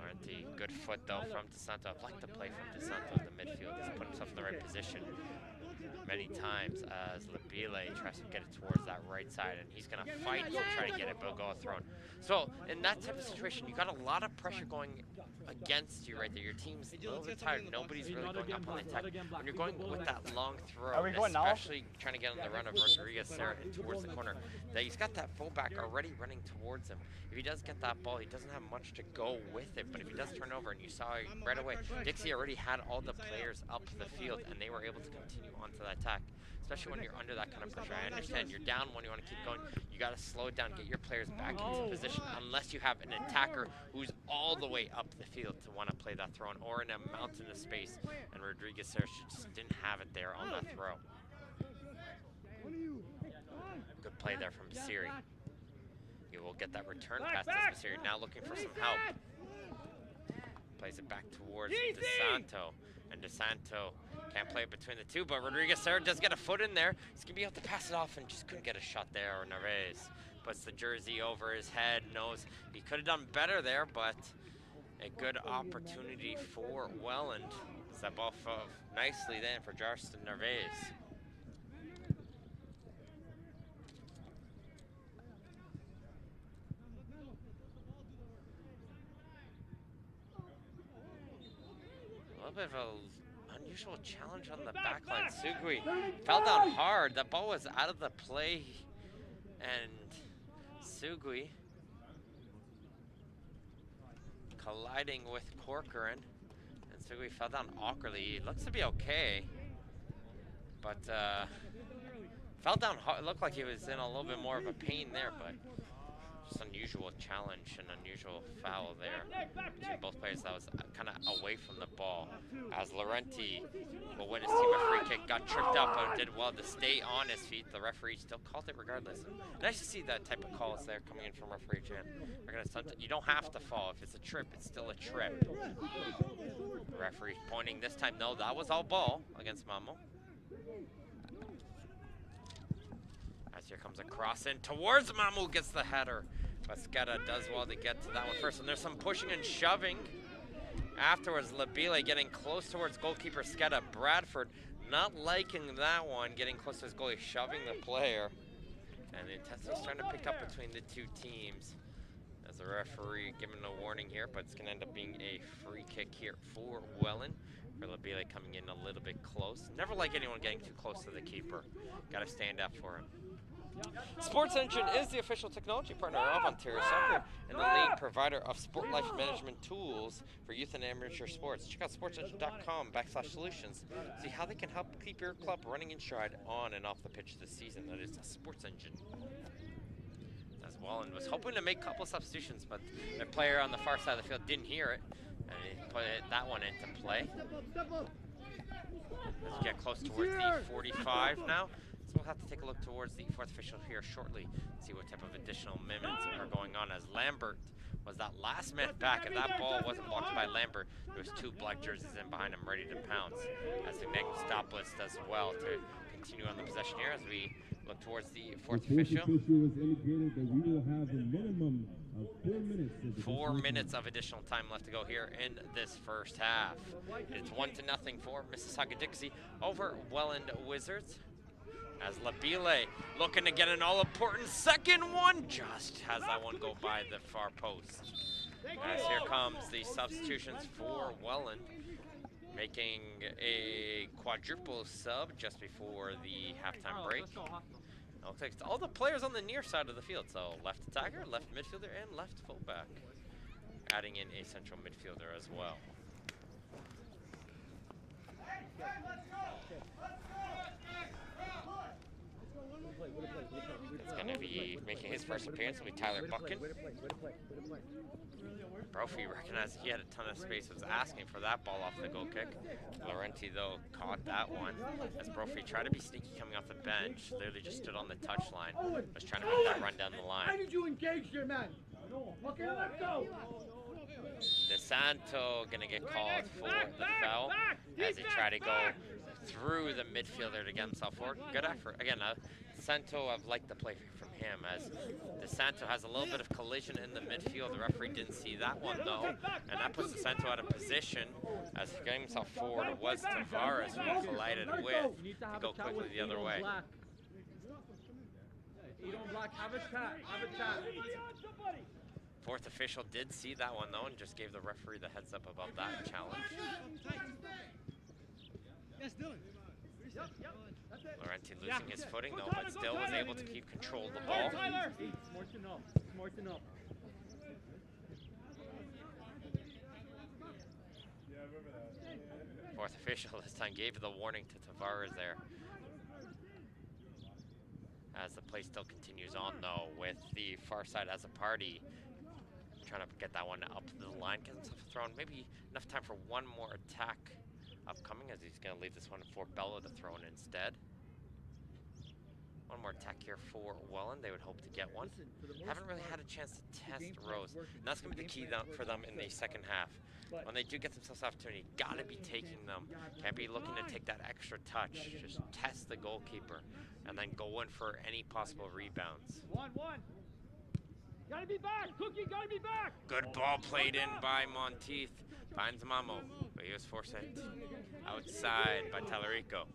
Laurenti, good foot though from DeSanto. I'd like to play from DeSanto in the midfield. He's put himself in the right position many times as Labile tries to get it towards that right side, and he's going to fight to try to get it, but go thrown. So in that type of situation, you got a lot of pressure going against you right there. Your team's a little bit tired. Nobody's really going up on the attack. When you're going with that long throw, especially trying to get on the run of Rodriguez there towards the corner, that he's got that fullback already running towards him. If he does get that ball, he doesn't have much to go with it, but if he does turn over, and you saw right away, Dixie already had all the players up the field, and they were able to continue onto that attack, especially when you're under that kind of pressure. I understand you're down when you want to keep going. You got to slow it down, get your players back into position, unless you have an attacker who's all the way up the field to want to play that throw or in a mountain of space, and Rodriguez there just didn't have it there on that throw. Good play there from Basiri. He will get that return pass to Basiri, now looking for some help. Plays it back towards DeSanto, and DeSanto can't play it between the two, but Rodriguez there does get a foot in there. He's going to be able to pass it off and just couldn't get a shot there. Or Neves puts the jersey over his head, knows he could have done better there, but a good opportunity for Welland. Step off of nicely then for Justin Neves. A little bit of an unusual challenge on the back line. Sugui fell down hard. That ball was out of the play, and Sugui colliding with Corcoran, and Sugui fell down awkwardly. He looks to be okay, but fell down hard. It looked like he was in a little bit more of a pain there, but just unusual challenge and unusual foul there between both players. That was kind of away from the ball, as Laurenti will win his team a free kick. Got tripped up, but did well to stay on his feet. The referee still called it regardless. And nice to see that type of calls there coming in from referee Jan. You don't have to fall. If it's a trip, it's still a trip. The referee pointing this time, no, that was all ball against Mamo. As here comes a cross in towards Mamu, gets the header. But Skeda does well to get to that one first. And there's some pushing and shoving. Afterwards, Labile getting close towards goalkeeper Skeda. Bradford not liking that one, getting close to his goalie, shoving the player. And the intensity is starting to pick up between the two teams. As the referee giving a warning here, but it's going to end up being a free kick here for Welland. For Labile coming in a little bit close. Never like anyone getting too close to the keeper. Got to stand up for him. Sports Engine is the official technology partner of Ontario Soccer and the lead provider of sport life management tools for youth and amateur sports. Check out sportsengine.com/solutions. See how they can help keep your club running in stride on and off the pitch this season. That is the Sports Engine. As Welland was hoping to make a couple substitutions, but the player on the far side of the field didn't hear it, and he put that one into play. As we get close towards the 45 now. So we'll have to take a look towards the fourth official here shortly, see what type of additional minutes are going on, as Lambert was that last man back. If that ball wasn't blocked by Lambert, there was two black jerseys in behind him ready to pounce, as the next stop list does well to continue on the possession here as we look towards the fourth official. The fourth official has indicated that we will have a minimum of 4 minutes. 4 minutes of additional time left to go here in this first half. It's 1-0 for Mississauga Dixie over Welland Wizards. As Labile looking to get an all-important second one, just has that one go by the far post. As here comes the substitutions for Welland, making a quadruple sub just before the halftime break. Looks like all the players on the near side of the field, so left attacker, left midfielder, and left fullback. Adding in a central midfielder as well. It's going to be making his first appearance will be Tyler Buchan. Brophy recognized he had a ton of space, was asking for that ball off the goal kick. Laurenti, though, caught that one as Brophy tried to be sneaky coming off the bench. Literally just stood on the touchline, was trying to make that run down the line. Why did you engage your man? Okay, let's go. DeSanto going to get called for the foul as he tried to go through the midfielder to get himself forward. Good effort. Again, Santo, I've liked the play from him as DeSanto has a little bit of collision in the midfield. The referee didn't see that one though, and that puts DeSanto out of position as he getting himself forward. It was Tavares who collided with. You need to have Go a chat quickly with the other Edo way. Black. Edo Black, have a chat. Have a chat. Fourth official did see that one though and just gave the referee the heads up about that challenge. Yes, Dylan. Laurenti losing his footing though, but still was able to keep control of the ball. More to know. More to know. Fourth official this time gave the warning to Tavares there. As the play still continues on though, with the far side as a party. Trying to get that one up the line, get himself thrown. Maybe enough time for one more attack upcoming as he's going to leave this one for Bello to throw in instead. One more attack here for Welland. They would hope to get one. Haven't really had a chance to test Rose. And that's going to be the key for them in the second half. When they do get themselves opportunity, got to be taking them. Can't be looking to take that extra touch. Just test the goalkeeper and then go in for any possible rebounds. 1-1. Gotta be back! Cookie, gotta be back! Good ball played in by Monteith. Finds Mamo, but he was forced outside by Talarico.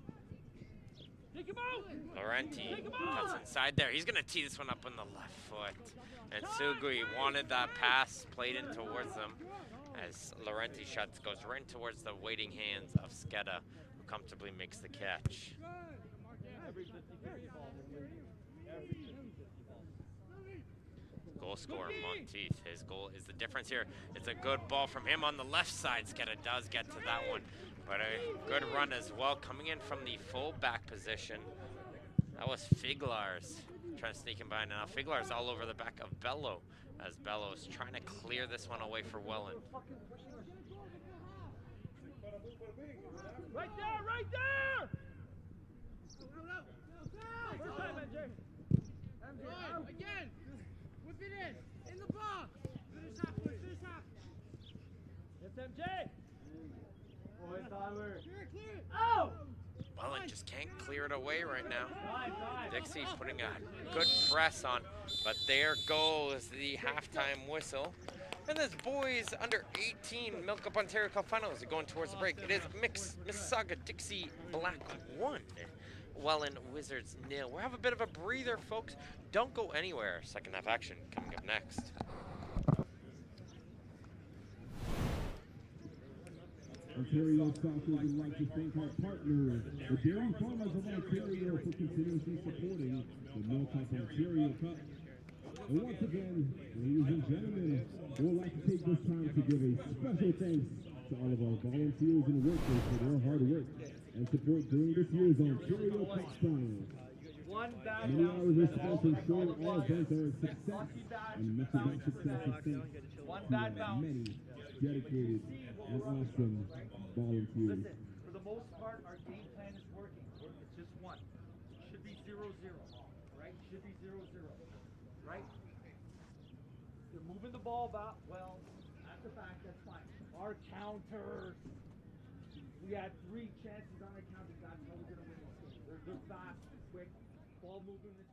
Take him out! Laurenti cuts inside there. He's going to tee this one up on the left foot. And Sugui wanted that pass played in towards them as Laurenti shots goes right towards the waiting hands of Skeda, who comfortably makes the catch. Goal scorer Monteith. His goal is the difference here. It's a good ball from him on the left side. Skeda does get to that one, but a good run as well coming in from the full back position. That was Figlars trying to sneak him by now. Figlars all over the back of Bello as Bello is trying to clear this one away for Welland. Right there, right there! First time, MJ. MJ, Again! Whip it in the box! Finish half, boys, finish half! Yes, MJ! Boy, Tyler. Clear it! Oh! Welland just can't clear it away right now. Dixie putting a good press on, but there goes the halftime whistle. And this boys under 18 MilkUP Ontario Cup Finals are going towards the break. It is Mississauga Dixie Black 1. Welland Wizards 0. We'll have a bit of a breather, folks. Don't go anywhere. Second half action coming up next. Ontario Soccer would like to thank our partners, the Dairy Farmers of Ontario, for continuously supporting the MilkUP Ontario Cup. And once again, ladies and gentlemen, we would like to take this time to give a special thanks to all of our volunteers and workers for their hard work and support during this year's Ontario Cup Finals. Many hours are spent ensuring all events are a success, and much of that success is thanks to our many dedicated and awesome volunteers. Listen, for the most part, our game plan is working. It's just one. It should be 0-0, right? It should be 0-0, right? They're moving the ball back. Well, at the back, that's fine. Our counters. We had 3 chances on our counters. That's how we're going to win this game. They're fast, quick, ball movement is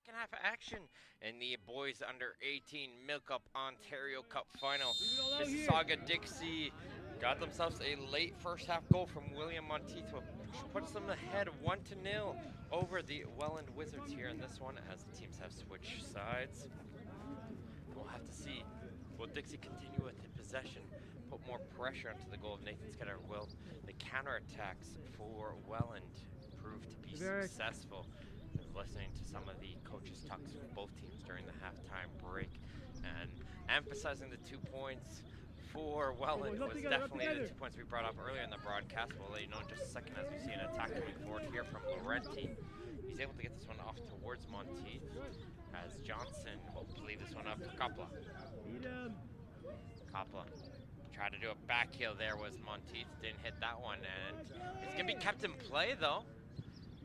second half action in the boys under 18 MilkUP Ontario Cup final. Mississauga Dixie got themselves a late first half goal from William Monteith, which puts them ahead 1-0 over the Welland Wizards here in this one, as the teams have switched sides. We'll have to see. Will Dixie continue with the possession, put more pressure onto the goal of Nathan Skedder? Will the counterattacks for Welland prove to be successful? Listening to some of the coaches' talks from both teams during the halftime break, and emphasizing the 2 points for Welland was definitely the 2 points we brought up earlier in the broadcast. We'll let you know in just a second as we see an attack coming forward here from Laurenti. He's able to get this one off towards Monteith, as Johnson will leave this one up for Kopla. Kopla tried to do a back heel there, was Monteith, didn't hit that one, and it's going to be kept in play though.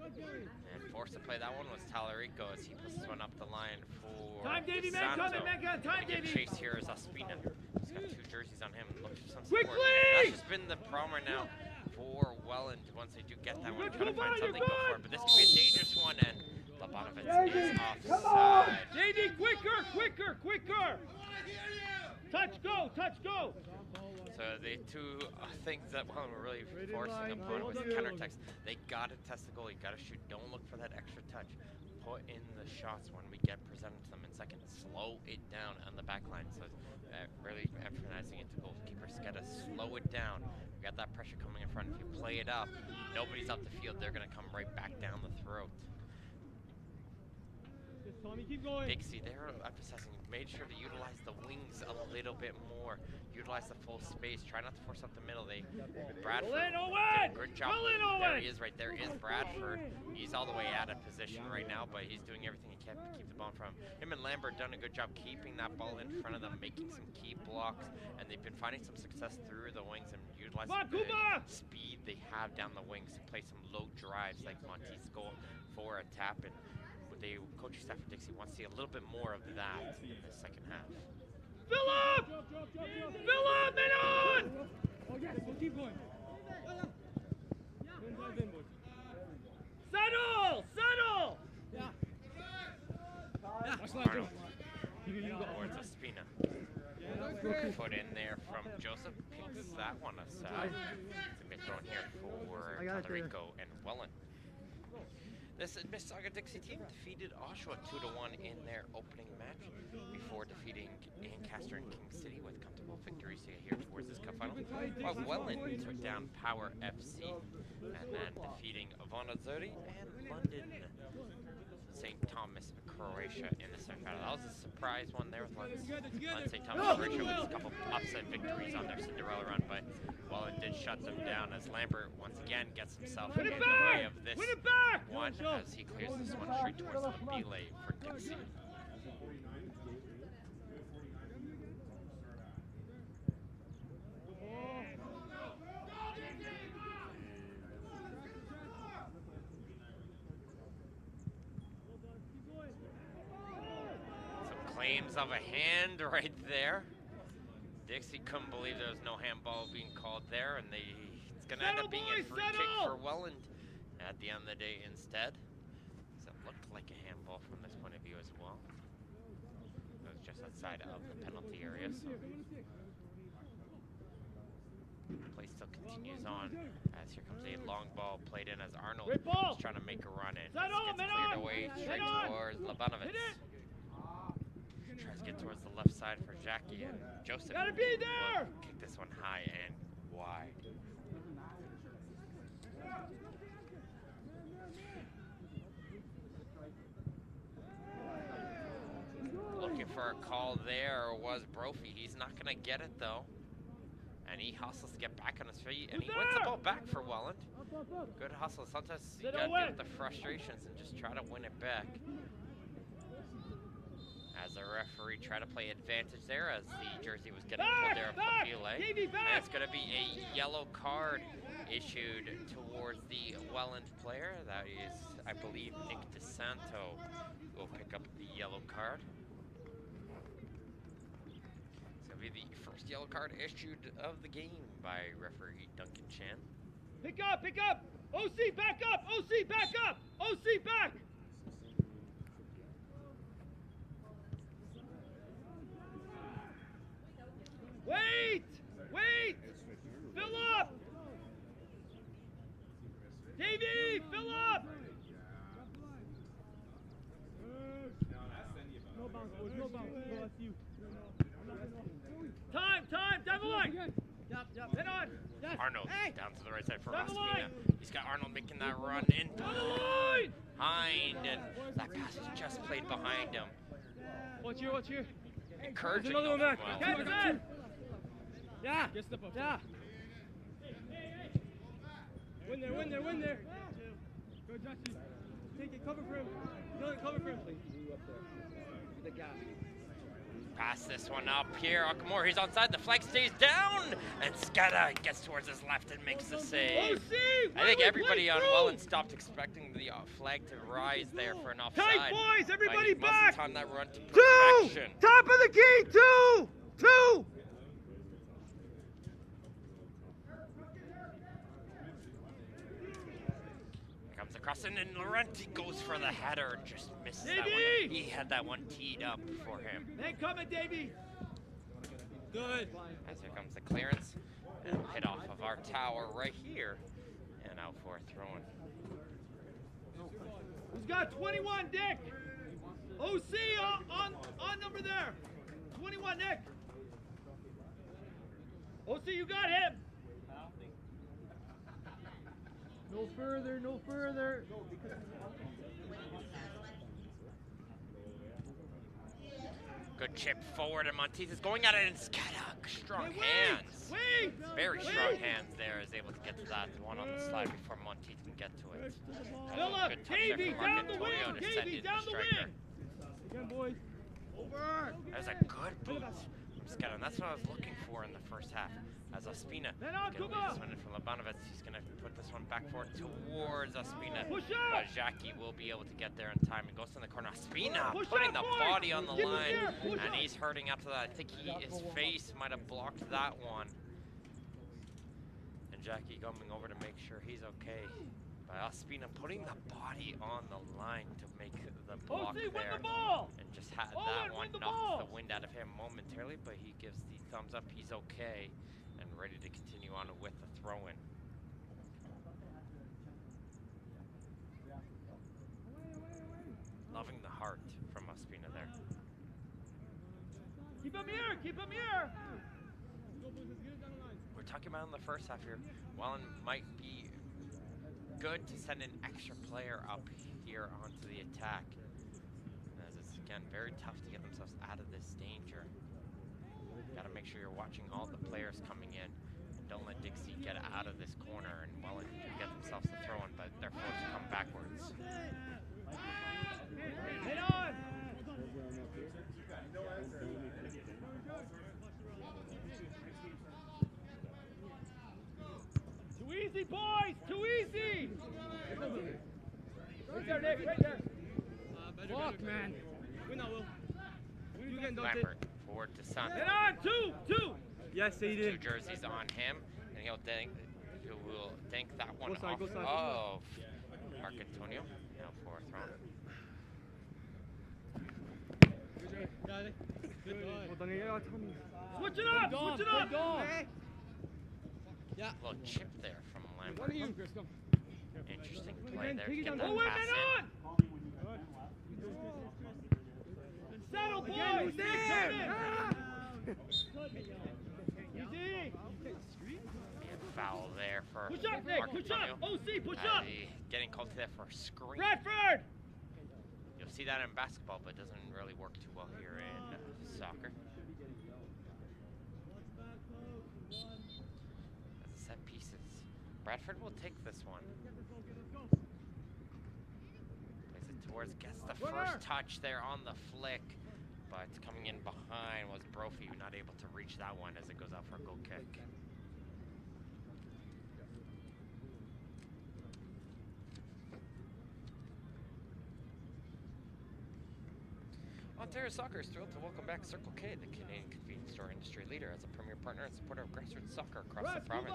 And forced to play that one was Talarico as he puts this one up the line for Time, Davey, man, coming, man, time, Davey. Chase here is Ospina. He's got 2 jerseys on him and looks for some Quickly! support. That's just been the problem right now for Welland. Once they do get that one, trying to find something to go for it. But this could be a dangerous one, and Labanovitz is offside. Davey, quicker! Touch, go! So the 2 things that Welland were really forcing upon was the counterattacks. They got to test the goal. You got to shoot. Don't look for that extra touch. Put in the shots when we get presented to them in second. Slow it down on the back line. So really emphasizing it to goalkeeper Skeda. Slow it down. We got that pressure coming in front. If you play it up, nobody's up the field. They're going to come right back down the throat. Tommy, keep going. Dixie, they're emphasizing, made sure to utilize the wings a little bit more, utilize the full space, try not to force up the middle. Bradford did a good job. There he is right there, is Bradford. He's all the way out of position right now, but he's doing everything he can to keep the ball from him. And Lambert done a good job keeping that ball in front of them, making some key blocks, and they've been finding some success through the wings and utilizing the speed they have down the wings to play some low drives like Monteith's goal for a tap. And the coaching staff for Dixie wants to see a little bit more of that in the second half. Philip, man on! Oh yes, we'll keep going. Settle! Yeah. Arnold towards Ospina. Put in there from Joseph, picks that one aside. It's a bit thrown here for Talarico and Welland. This Mississauga Dixie team defeated Oshawa 2-1 in their opening match before defeating Ancaster and King City with comfortable victories here towards this cup final. While Welland took down Power FC and then defeating Ivana and London St. Thomas Croatia in the semifinal. That was a surprise one there with London St. Thomas Croatia with a couple upset victories on their Cinderella run, but Welland did shut them down as Lambert once again gets himself in the way of this one as he clears this one straight towards the belay for Dixie. Claims of a hand right there. Dixie couldn't believe there was no handball being called there, and it's going to end up being a free kick for Welland at the end of the day instead. So it looked like a handball from this point of view as well. It was just outside of the penalty area, so play still continues on as here comes a long ball played in as Arnold is trying to make a run in. Gets cleared away straight towards Labanovitz. Tries to get towards the left side for Jackie, and Joseph will kick this one high and wide. Looking for a call there was Brophy. He's not going to get it though. And he hustles to get back on his feet, and he wins the ball back for Welland. Good hustle. Sometimes you got to deal with the frustrations and just try to win it back. As the referee tried to play advantage there as the jersey was getting pulled there from Belay. And it's going to be a yellow card issued towards the Welland player. That is, I believe, Nick DeSanto will pick up the yellow card. It's going to be the first yellow card issued of the game by referee Duncan Chan. Pick up! OC, back up! OC, back up! OC, back! Time, down the line. Head on. Arnold down to the right side for Down the Ospina. line. He's got Arnold making that run in behind, and that pass is just played behind him. Watch here. Encouraging There's another though one from back. Welland. Get it. Yeah. Yeah. Win there. Go, Dixie. Take it, cover for him. Dylan, cover for him. The gap. Pass this one up here. Akamori, he's onside. The flag stays down, and Skada gets towards his left and makes the save. I think everybody on Welland stopped expecting the flag to rise there for an offside. Tight, boys, everybody But he back. must have timed that run to perfection. Top of the key. Two. Comes across and then Laurenti goes for the header and just misses that Davey! one. He had that one teed up for him. They coming, Davey. Good. As here comes the clearance and hit off of our tower right here and out for a throw-in. Who's got 21, Dick? OC on number there. 21, Nick. OC, you got him. No further. Good chip forward and Monteith is going at it and Skada, strong hands. Wait. Very strong hands there, is able to get to that one on the slide before Monteith can get to it. Philip, Good touch there Davey, from down the Marcantonio wing. to send Davey, in down the the striker. wing. Again, boys. Over. That was a good boot from Skada, and that's what I was looking for in the first half. As Ospina is Man on, going to Kuba. lead this one in from Labanovitz, he's going to put this one back forward towards Ospina. Push up. But Jackie will be able to get there in time and goes in the corner. Ospina Push putting up, the boys. body on the Give him line, here. Push and up. he's hurting after that. I think his face might have blocked that one. And Jackie coming over to make sure he's okay. But Ospina putting the body on the line to make the block OC, win there. the ball. And just had Owen, that one win the knock ball. the wind out of him momentarily, but he gives the thumbs up. He's okay and ready to continue on with the throw-in. Loving the heart from Ospina there. Keep him here. We're talking about in the first half here, Welland might be good to send an extra player up here onto the attack. As it's, again, very tough to get themselves out of this danger. Got to make sure you're watching all the players coming in. And don't let Dixie get out of this corner and Welland get themselves the throw-in, but they're forced to come backwards. Head on. Too easy, boys. Too easy. Right there, Nick. Right there. Fuck, man. Win now, Will. You can dunk it. Lambert forward to Santos. Head on. Two. Yes, he Two did. jerseys on him, and he will dink that one Go side, off go side. of Marcantonio. Now for a throw. Got it. Good dog. Switch it up. Yeah. Little chip there from Lambert. One of you, Chris, come. Interesting play Again, there take to it get down. that Oh, pass man in. on. Settle, boys. Again, who's there? Easy. And foul there for Push up, Nick. Push up. Marcantonio. OC, push As up. he getting called to there for a screen. Bradford. You'll see that in basketball, but it doesn't really work too well here in soccer. As a set pieces, Bradford will take this one. Plays it towards, gets the first touch there on the flick, but coming in behind was Brophy, not able to reach that one as it goes out for a goal kick. Ontario Soccer is thrilled to welcome back Circle K, the Canadian convenience store industry leader, as a premier partner and supporter of grassroots soccer across the province.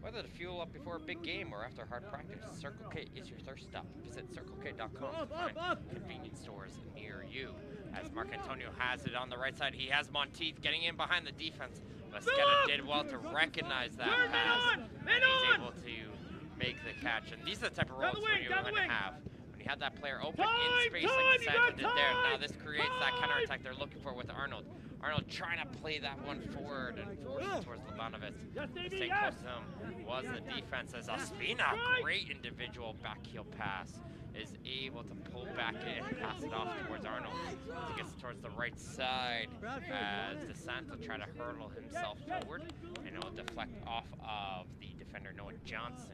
Whether to fuel up before a big game or after hard practice, Circle K is your thirst stop. Visit CircleK.com to find convenience stores near you. As Marcantonio has it on the right side, he has Monteith getting in behind the defense. Vasqueta did well to recognize that pass, and he's able to make the catch. And these are the type of roles when you're going to have when When you have that player open in space like Santo did there, now this creates that counterattack they're looking for with Arnold. Arnold trying to play that one forward and force it towards Labanovic. Staying close to him was the defense as Ospina, great individual back heel pass, is able to pull back in and pass it off towards Arnold. As he gets towards the right side as DeSanto try to hurdle himself forward, and it'll deflect off of the defender Noah Johnson's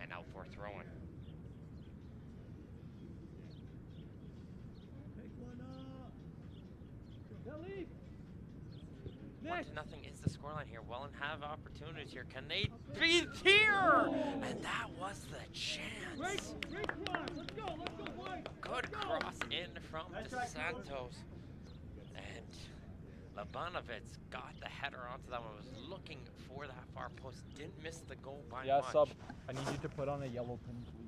and out for throwing. Nothing is the scoreline here. Welland have opportunities here. Can they beat here? And that was the chance. Great cross. Let's go, boys. Good cross in from DeSantos. And Labanovic got the header onto that one. Was looking for that far post. Didn't miss the goal by much. Sub. I need you to put on a yellow pin, please.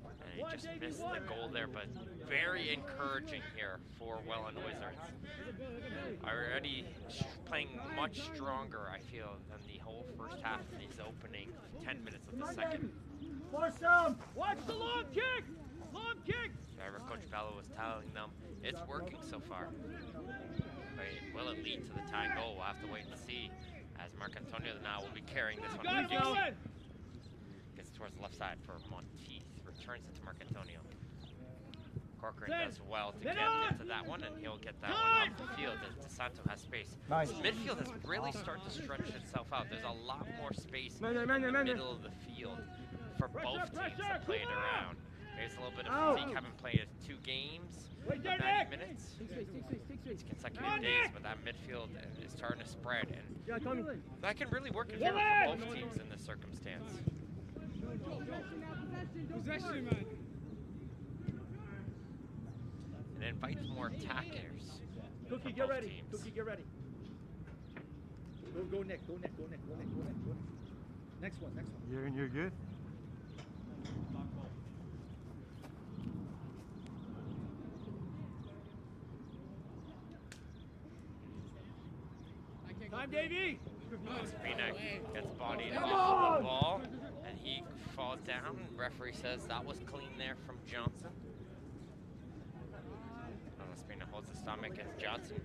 And he just missed the goal there, but very encouraging here for Welland Wizards. Already playing much stronger, I feel, than the whole first half of these opening 10 minutes of the second. Force them! Watch the long kick! Long kick! Whatever Coach Bello was telling them, it's working so far. But will it lead to the tying goal? We'll have to wait and see. As Mark Antonio now will be carrying this one for Dixie. Gets towards the left side for Monteith. Returns it to Mark Antonio. Corcoran does well to get into that one, and he'll get that one up the field as DeSanto has space. Nice. Midfield has really started to stretch itself out. There's a lot more space in the middle of the field for both teams to play it around. There's a little bit of physique. Haven't played 2 games of 90 minutes. It's consecutive days, but that midfield is starting to spread, and that can really work in favor for both teams in this circumstance. Possession, man. And invites more attackers. Cookie, get ready. Cookie, get ready. Go Nick. Go Nick. Next one. You're good? Time, Davey. Spina gets bodied off the ball, and he falls down. Referee says that was clean there from Johnson. Spina holds the stomach as Johnson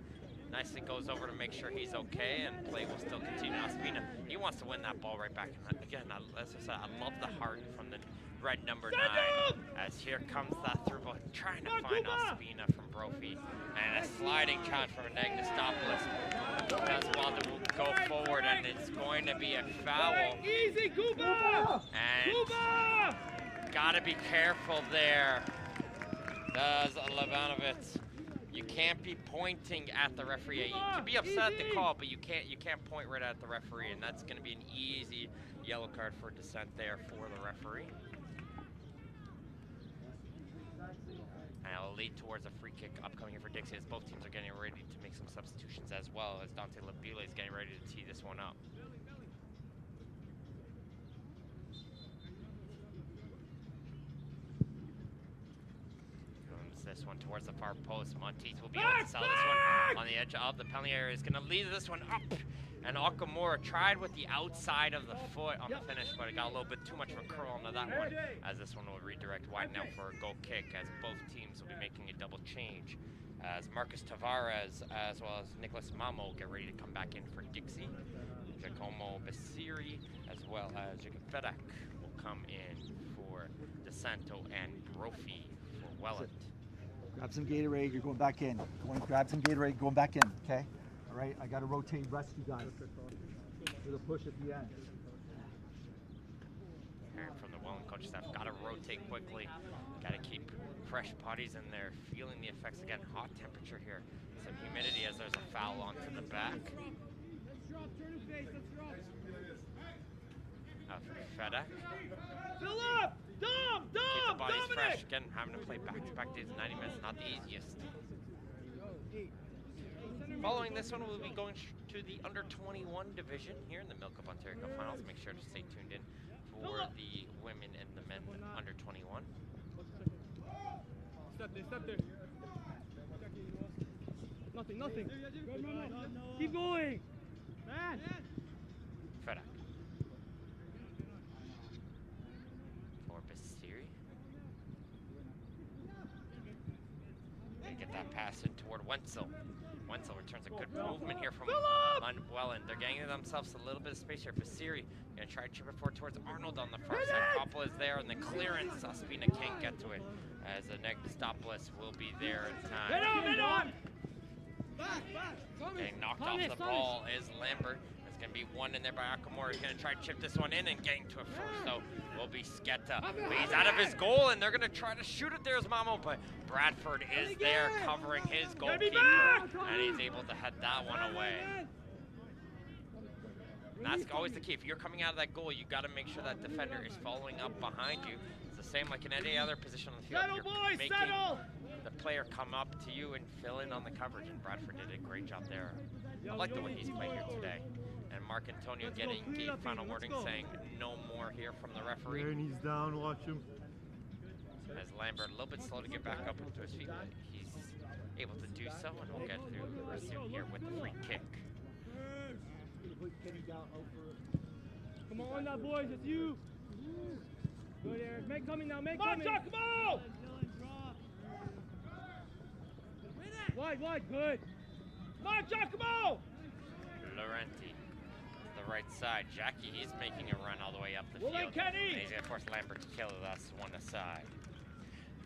nicely goes over to make sure he's okay, and play will still continue. Now Spina, he wants to win that ball right back. And again, as I said, I love the heart from the red number 9. As here comes that through ball, trying to find Ospina from Brophy, and a sliding challenge from Ignastopoulos. Does well to go forward, and it's going to be a foul. Easy, Kuba! And gotta be careful there. Does Labanovic. You can't be pointing at the referee. You can be upset at the call, but you can't point right at the referee, and that's going to be an easy yellow card for dissent there for the referee. And it'll lead towards a free kick upcoming here for Dixie, as both teams are getting ready to make some substitutions as well, as Dante Labile is getting ready to tee this one up. This one towards the far post. Monteith will be able to sell this one on the edge of the penalty area. Is going to lead this one up. And Okamura tried with the outside of the foot on the finish, but it got a little bit too much of a curl onto that one, as this one will redirect wide now for a goal kick, as both teams will be making a double change. As Marcus Tavares, as well as Nicholas Mamo, get ready to come back in for Dixie. Giacomo Basiri, as well as Jacob Fedak, will come in for DeSanto and Brophy for Welland. Grab some Gatorade, you're going back in. Grab some Gatorade, going back in, okay? All right, I got to rotate rest you guys with a push at the end. Hearing from the Welland coach staff, got to rotate quickly. Got to keep fresh bodies in there, feeling the effects again. Hot temperature here, some humidity as there's a foul onto the back. Let's drop, turn his face, let's drop. Fedak. Fill up! Dom! Keep the bodies Dominic! fresh. Again, having to play back-to-back days in 90 minutes, not the easiest. Following this one, we'll be going to the under-21 division here in the MilkUP Ontario Cup Finals. Make sure to stay tuned in for the women and the men under-21. Step there. Nothing. Keep going. Man. Fedak. For Basiri. Wenzel. Wenzel returns a good movement here from Welland. They're getting themselves a little bit of space here. Basiri gonna try to chip it forward towards Arnold on the far side. Coppola is there, and the clearance. Ospina can't get to it, as the next stopless will be there in time. Getting knocked off the ball is Lambert. There's going to be one in there by Akamori. He's going to try to chip this one in, and getting to it first, though, will be Sketa. But he's out of his goal, and they're going to try to shoot it there as Mamo, but Bradford is there covering his goalkeeper, and he's able to head that one away. And that's always the key. If you're coming out of that goal, you got to make sure that defender is following up behind you. It's the same like in any other position on the field. You're making the player come up to you and fill in on the coverage, and Bradford did a great job there. I like the way he's played here today. And Mark Antonio getting a final warning saying no more here from the referee. And he's down, watch him. As Lambert a little bit slow to get back up to his feet, but he's able to do so, and we'll get to resume here with the free kick. Come on now, boys, it's you. Good, Eric. Make coming now, make coming. Come on! Wide, good. Come on, Giacomo! Laurenti, the right side. Jackie, he's making a run all the way up the field. And he's going to force Lambert to kill it. That's one aside.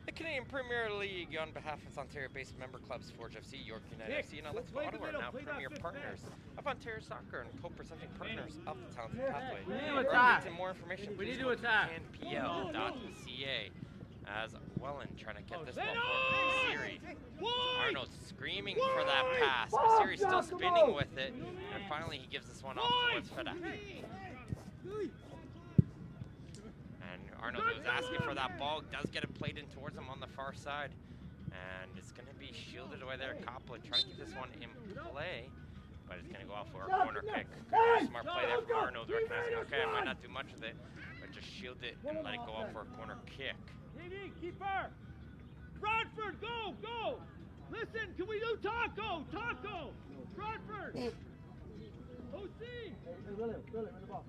The Canadian Premier League, on behalf of Ontario-based member clubs, Forge FC, York United FC, and Let's Go Ottawa, are now premier partners of Ontario Soccer and co-presenting partners of the Talented Pathway. We need to attack. More information, We please need to go attack. canpl.ca. As Welland trying to get this ball for Basiri. Arnold screaming for that pass. Basiri still spinning with it. And finally he gives this one off towards Feda. And Arnold was asking for that ball. Does get it played in towards him on the far side. And it's going to be shielded away there. Coppola trying to keep this one in play. But it's going to go off for a corner kick. Smart play there from Arnold, recognizing, okay, I might not do much with it, but just shield it and let it go off for a corner kick. Keeper! Bradford, go! Listen, can we do taco? Bradford! OC! Hey, William, in the box.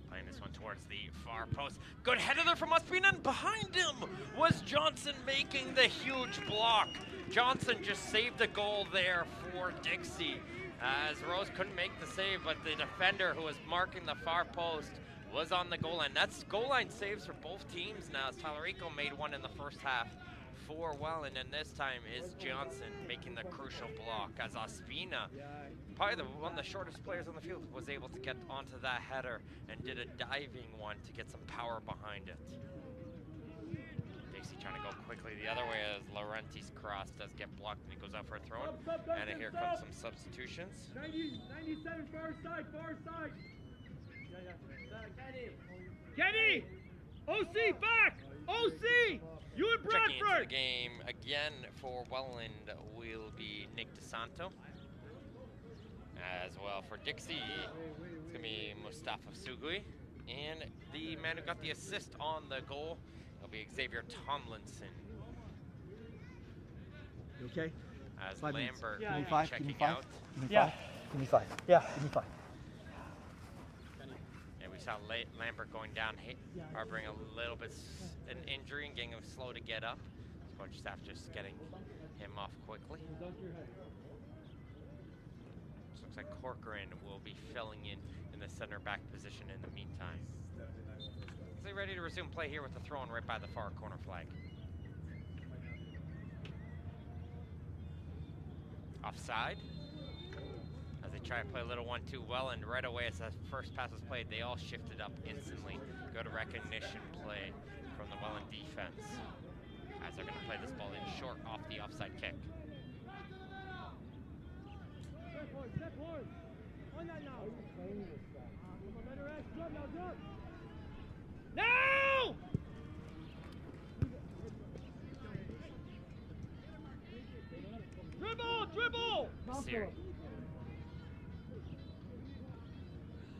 Playing this one towards the far post. Good header there from Ospina, and behind him was Johnson making the huge block. Johnson just saved the goal there for Dixie. As Rose couldn't make the save, but the defender who was marking the far post was on the goal line. That's goal line saves for both teams now, as Talarico made one in the first half for Welland, and this time is Johnson making the crucial block, as Ospina, probably one of the shortest players on the field, was able to get onto that header and did a diving one to get some power behind it. Dixie trying to go quickly the other way as Laurenti's cross does get blocked, and he goes out for a throw. And here comes some substitutions. 97, far side. Kenny! OC back! OC! You and Bradford! Checking into the game again for Welland will be Nick DeSanto. As well for Dixie, it's going to be Mustafa Sugui. And the man who got the assist on the goal will be Xavier Tomlinson. You okay? As 5 minutes. Lambert Give me will be 5. checking Give me 5. out. Give me 5. Yeah. Give me 5. Yeah. Give me 5. And we saw Lambert going down, harboring a little bit an injury and getting him slow to get up. Coach staff just getting him off quickly. Looks like Corcoran will be filling in the center back position in the meantime. Is they ready to resume play here with the throw-in right by the far corner flag? Offside. As they try to play a little 1-2 well, and right away as that first pass was played, they all shifted up instantly. Go to recognition play from the Welland defense. As they're going to play this ball in short off the offside kick. Step one. On that now. Now! Dribble! Basiri.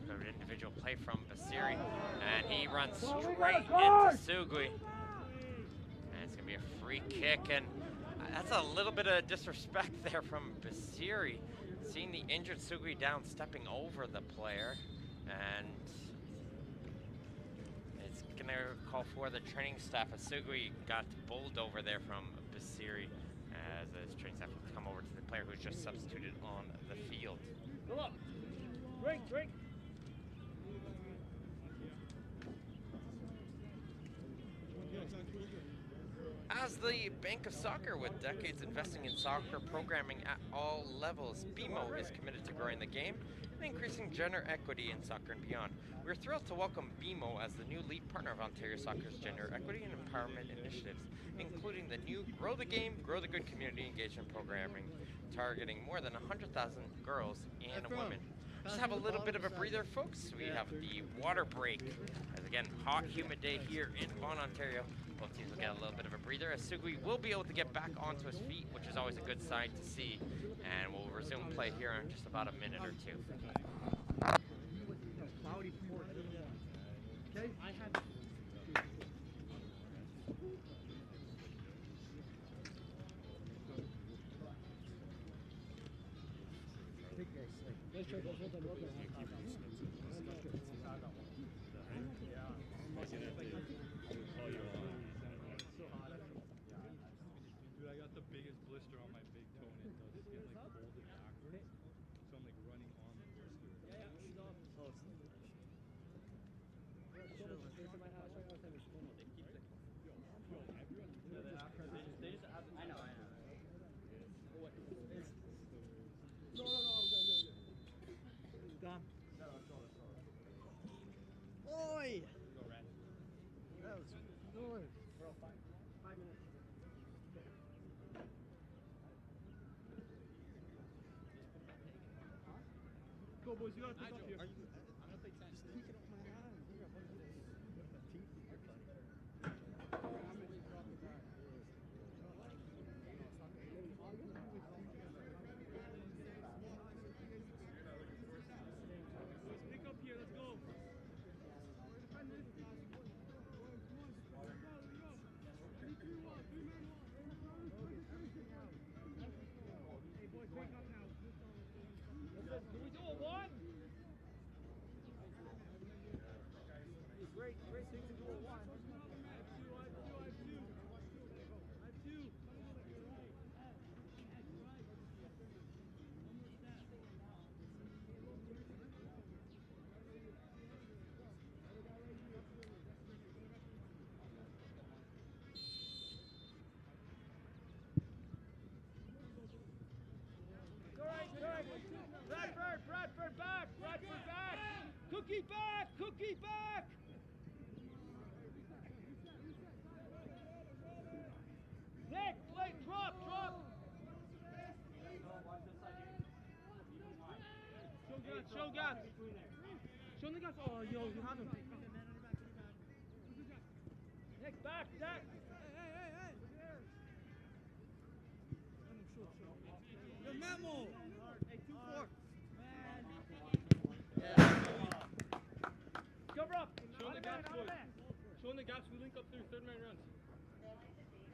Good individual play from Basiri, and he runs straight into Sugui. And it's going to be a free kick, and that's a little bit of disrespect there from Basiri. Seeing the injured Sugui down, stepping over the player, and it's going gonna call for the training staff. Asugui got bowled over there from Basiri as his training staff will come over to the player who's just substituted on the field. Go up. Drink. As the Bank of Soccer, with decades investing in soccer programming at all levels, BMO is committed to growing the game and increasing gender equity in soccer and beyond. We're thrilled to welcome BMO as the new lead partner of Ontario Soccer's gender equity and empowerment initiatives, including the new Grow the Game, Grow the Good community engagement programming, targeting more than 100,000 girls and women. Just have a little bit of a breather, folks. We have the water break. As again, hot, humid day here in Vaughan, Ontario. Both teams will get a little bit of a breather. As Sugui will be able to get back onto his feet, which is always a good sign to see. And we'll resume play here in just about a minute or two. Cloudy for okay? I had. Dude, I got the biggest blister on my big toe and it does get like folded backward. So I'm like running on the blister. Done. Oi! That was good. Bro, 5 minutes. Go, boys. You gotta pick up here. I'm gonna play 10. Just take it off my hand. Pick up here. Let's go. Hey, boys, pick up now. Can we do a one? Great thing to do a one. I have two. Bradford back! Cookie back! Nick, drop! Show gaps! Show the gaps! Oh, yo, you have him. Nick, back! Hey! Yo, Memo! Hey, 2-4. Cover up! Show the gaps, boys. Show the gaps, we link up through third man runs.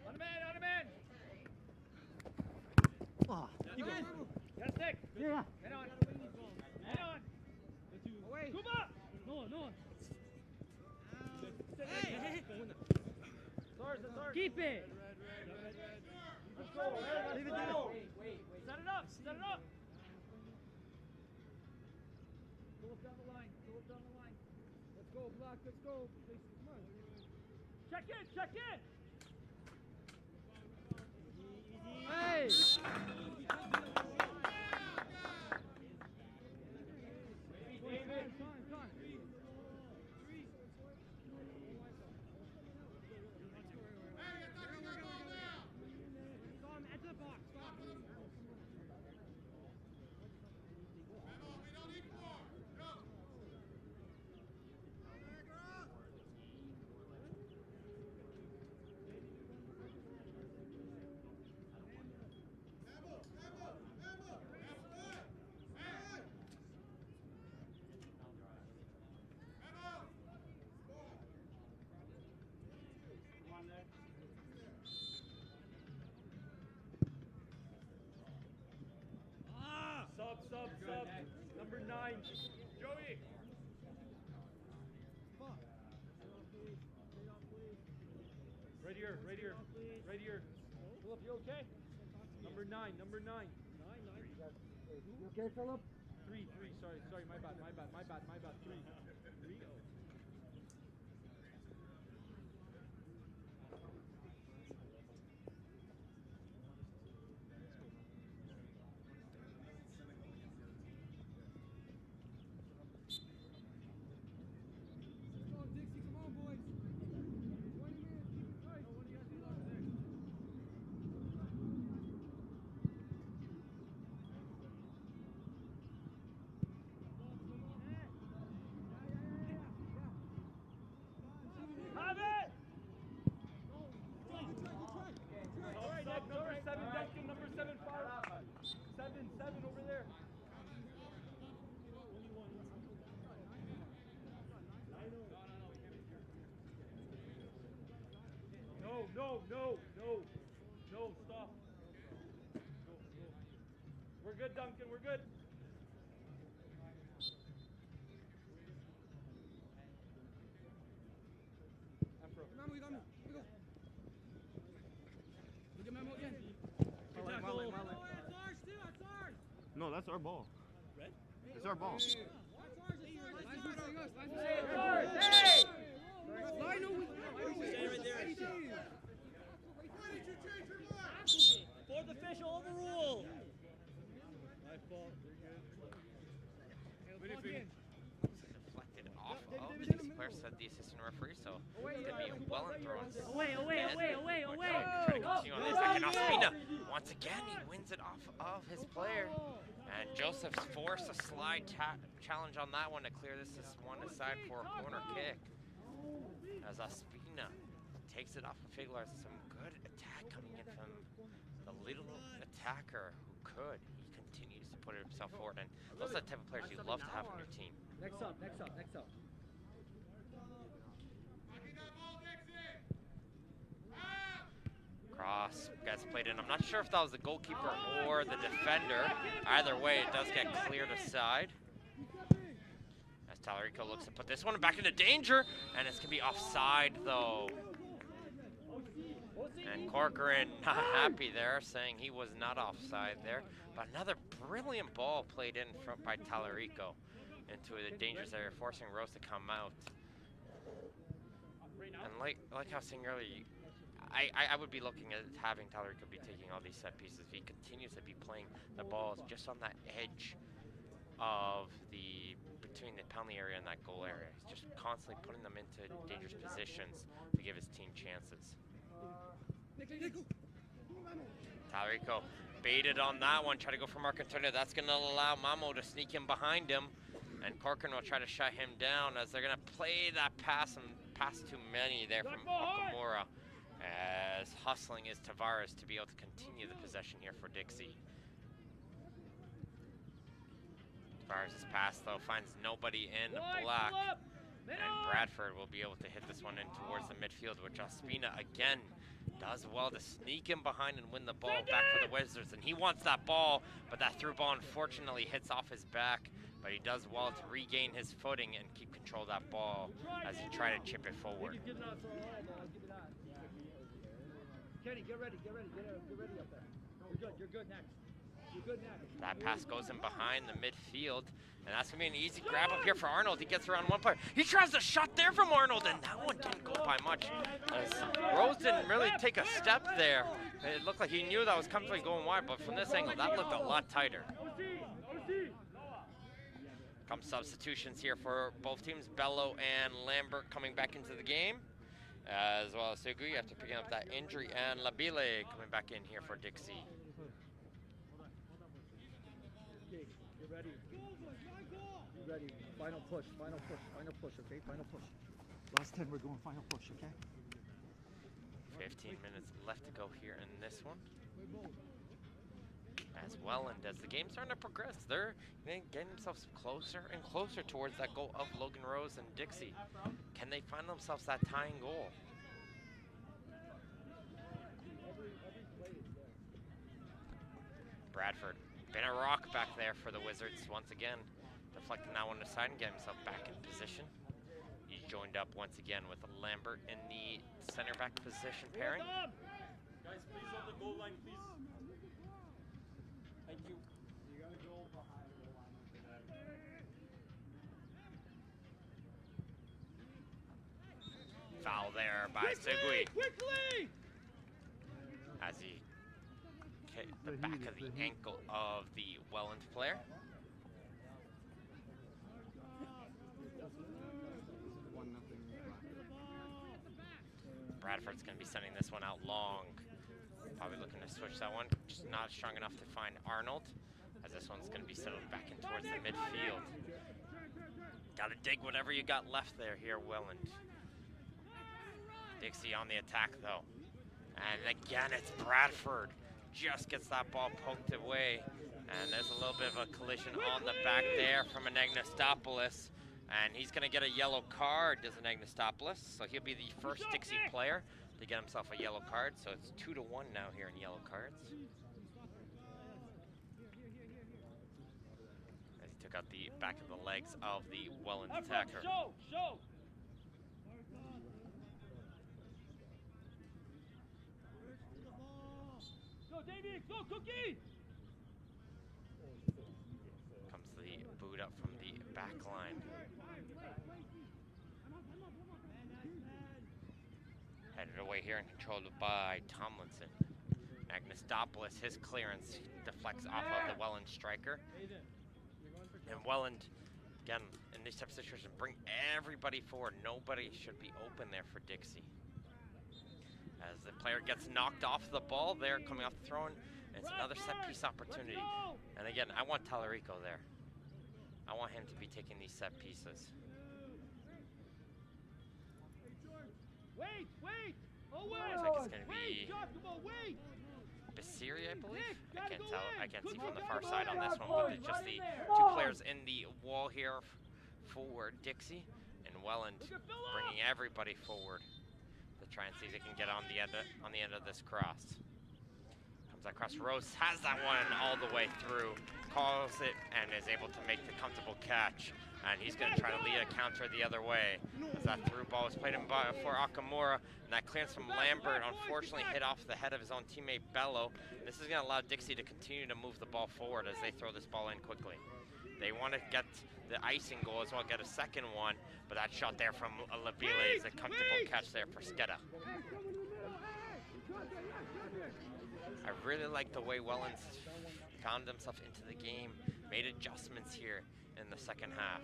On a man! Oh, Yes, Nick! yeah. Head on! Away! Kuma! No! Hey! Keep it! Let's go! Leave it there! Wait. Set it up! Go up down the line! Let's go, Block! Let's go! Come on! Check in! Hey! Time. Enter the box. Stop. Sub. Number 9. Joey. here, right here, right here. Philip, you okay? Number 9, number 9. You okay, Philip? 3, sorry, my bad. 3. Come on, Dixie, come on, boys. 20 minutes, keep it tight. What do you guys do over there? Have it! All right, next, number 7, Duncan, number 7, fire. 7 over there. No, stop. No. We're good, Duncan, we're good. Memo, you got me. Here we go. Look at Memo again. Good tackle. Oh, that's ours too, that's ours. No, that's our ball. Red? It's our ball. That's ours, that's ours. Line's us. Hey, ours, hey! Line over. Stay right there. Fourth official overrule. My fault. Deflected off of Dixie player, said the assistant referee, so it's going to be Welland throwing. Away. Trying to continue on this. Second Ospina. Once again, he wins it off of his player. And Joseph's forced a slide challenge on that one to clear this one aside for a corner kick. As Ospina takes it off of Figler. Some good attack coming in from the little attacker who could. He continues to put himself forward, and those are the type of players you love to have on your team. Next up. Cross gets played in. I'm not sure if that was the goalkeeper or the defender. Either way, it does get cleared aside. As Talarico looks to put this one back into danger, and it's going to be offside, though. And Corcoran not happy there, saying he was not offside there. But another brilliant ball played in front by Talarico into the dangerous area, forcing Rose to come out. And like I was saying earlier, I would be looking at having Talarico be taking all these set pieces. He continues to be playing the balls just on that edge of between the penalty area and that goal area. He's just constantly putting them into dangerous positions to give his team chances. Talarico baited on that one, try to go for Marco Antonio. That's going to allow Mamo to sneak in behind him, and Corcoran will try to shut him down as they're going to play that pass and pass too many there from Okamura. As hustling is Tavares to be able to continue the possession here for Dixie. Tavares' pass, though, finds nobody in black. And Bradford will be able to hit this one in towards the midfield, which Ospina again does well to sneak in behind and win the ball back for the Wizards. And he wants that ball, but that through ball unfortunately hits off his back. But he does well to regain his footing and keep control of that ball as he tries to chip it forward. Kenny, get ready up there. You're good next. That pass goes in behind the midfield, and that's going to be an easy grab up here for Arnold. He gets around one player. He tries a shot there from Arnold, and that one didn't go by much. As Rose didn't really take a step there. It looked like he knew that was comfortably going wide, but from this angle, that looked a lot tighter. Come substitutions here for both teams. Bello and Lambert coming back into the game, as well as Sugui after picking up that injury, and Labile coming back in here for Dixie. Okay, get ready. Get ready. Final push, okay? Final push. Last 10, we're going final push, okay? 15 minutes left to go here in this one. As Welland, as the game's starting to progress, they're getting themselves closer and closer towards that goal of Logan Rose and Dixie. Can they find themselves that tying goal? Bradford, been a rock back there for the Wizards once again, deflecting that one aside and getting himself back in position. He's joined up once again with Lambert in the center back position pairing. Guys, please on the goal line, please. Thank you. You gotta go behind the line for that. Foul there by Segui Quickly! as he hit the back of the ankle of the Welland player. Bradford's going to be sending this one out long. Probably looking to switch that one. Just not strong enough to find Arnold, as this one's going to be settled back in towards the midfield. Got to dig whatever you got left there here, Welland. Dixie on the attack, though. And again, it's Bradford. Just gets that ball poked away. And there's a little bit of a collision on the back there from Anagnostopoulos. And he's going to get a yellow card, does Anagnostopoulos. So he'll be the first Dixie player to get himself a yellow card. So it's 2-1 now here in yellow cards. As he took out the back of the legs of the Welland attacker. Show! Go, Davey! Go, Cookie! Comes the boot up from the back line. Headed away here and controlled by Tomlinson. Anagnostopoulos, his clearance deflects off of the Welland striker. And Welland, again, in these types of situations, bring everybody forward. Nobody should be open there for Dixie. As the player gets knocked off the ball there, coming off the throw-in, it's another set-piece opportunity. And again, I want Tallarico there. I want him to be taking these set pieces. Wait! Oh, wait! Looks like it's going to be Wait! Basiri, I believe. Nick, I can't gotta go tell. in. I can't see Good from the work, far go side on in. this one, but it's just the Right two there. players in the wall here for Dixie, and Welland Look at Phillip. bringing everybody forward to try and see if they can get on the end of this cross. Comes across Rose, has that one all the way through, calls it, and is able to make the comfortable catch. And he's going to try to lead a counter the other way. As that through ball was played in for Akamura. And that clearance from Lambert unfortunately hit off the head of his own teammate Bello. And this is going to allow Dixie to continue to move the ball forward as they throw this ball in quickly. They want to get the icing goal as well, get a second one. But that shot there from Labile is a comfortable catch there for Skeda. I really like the way Welland found himself into the game, made adjustments here in the second half.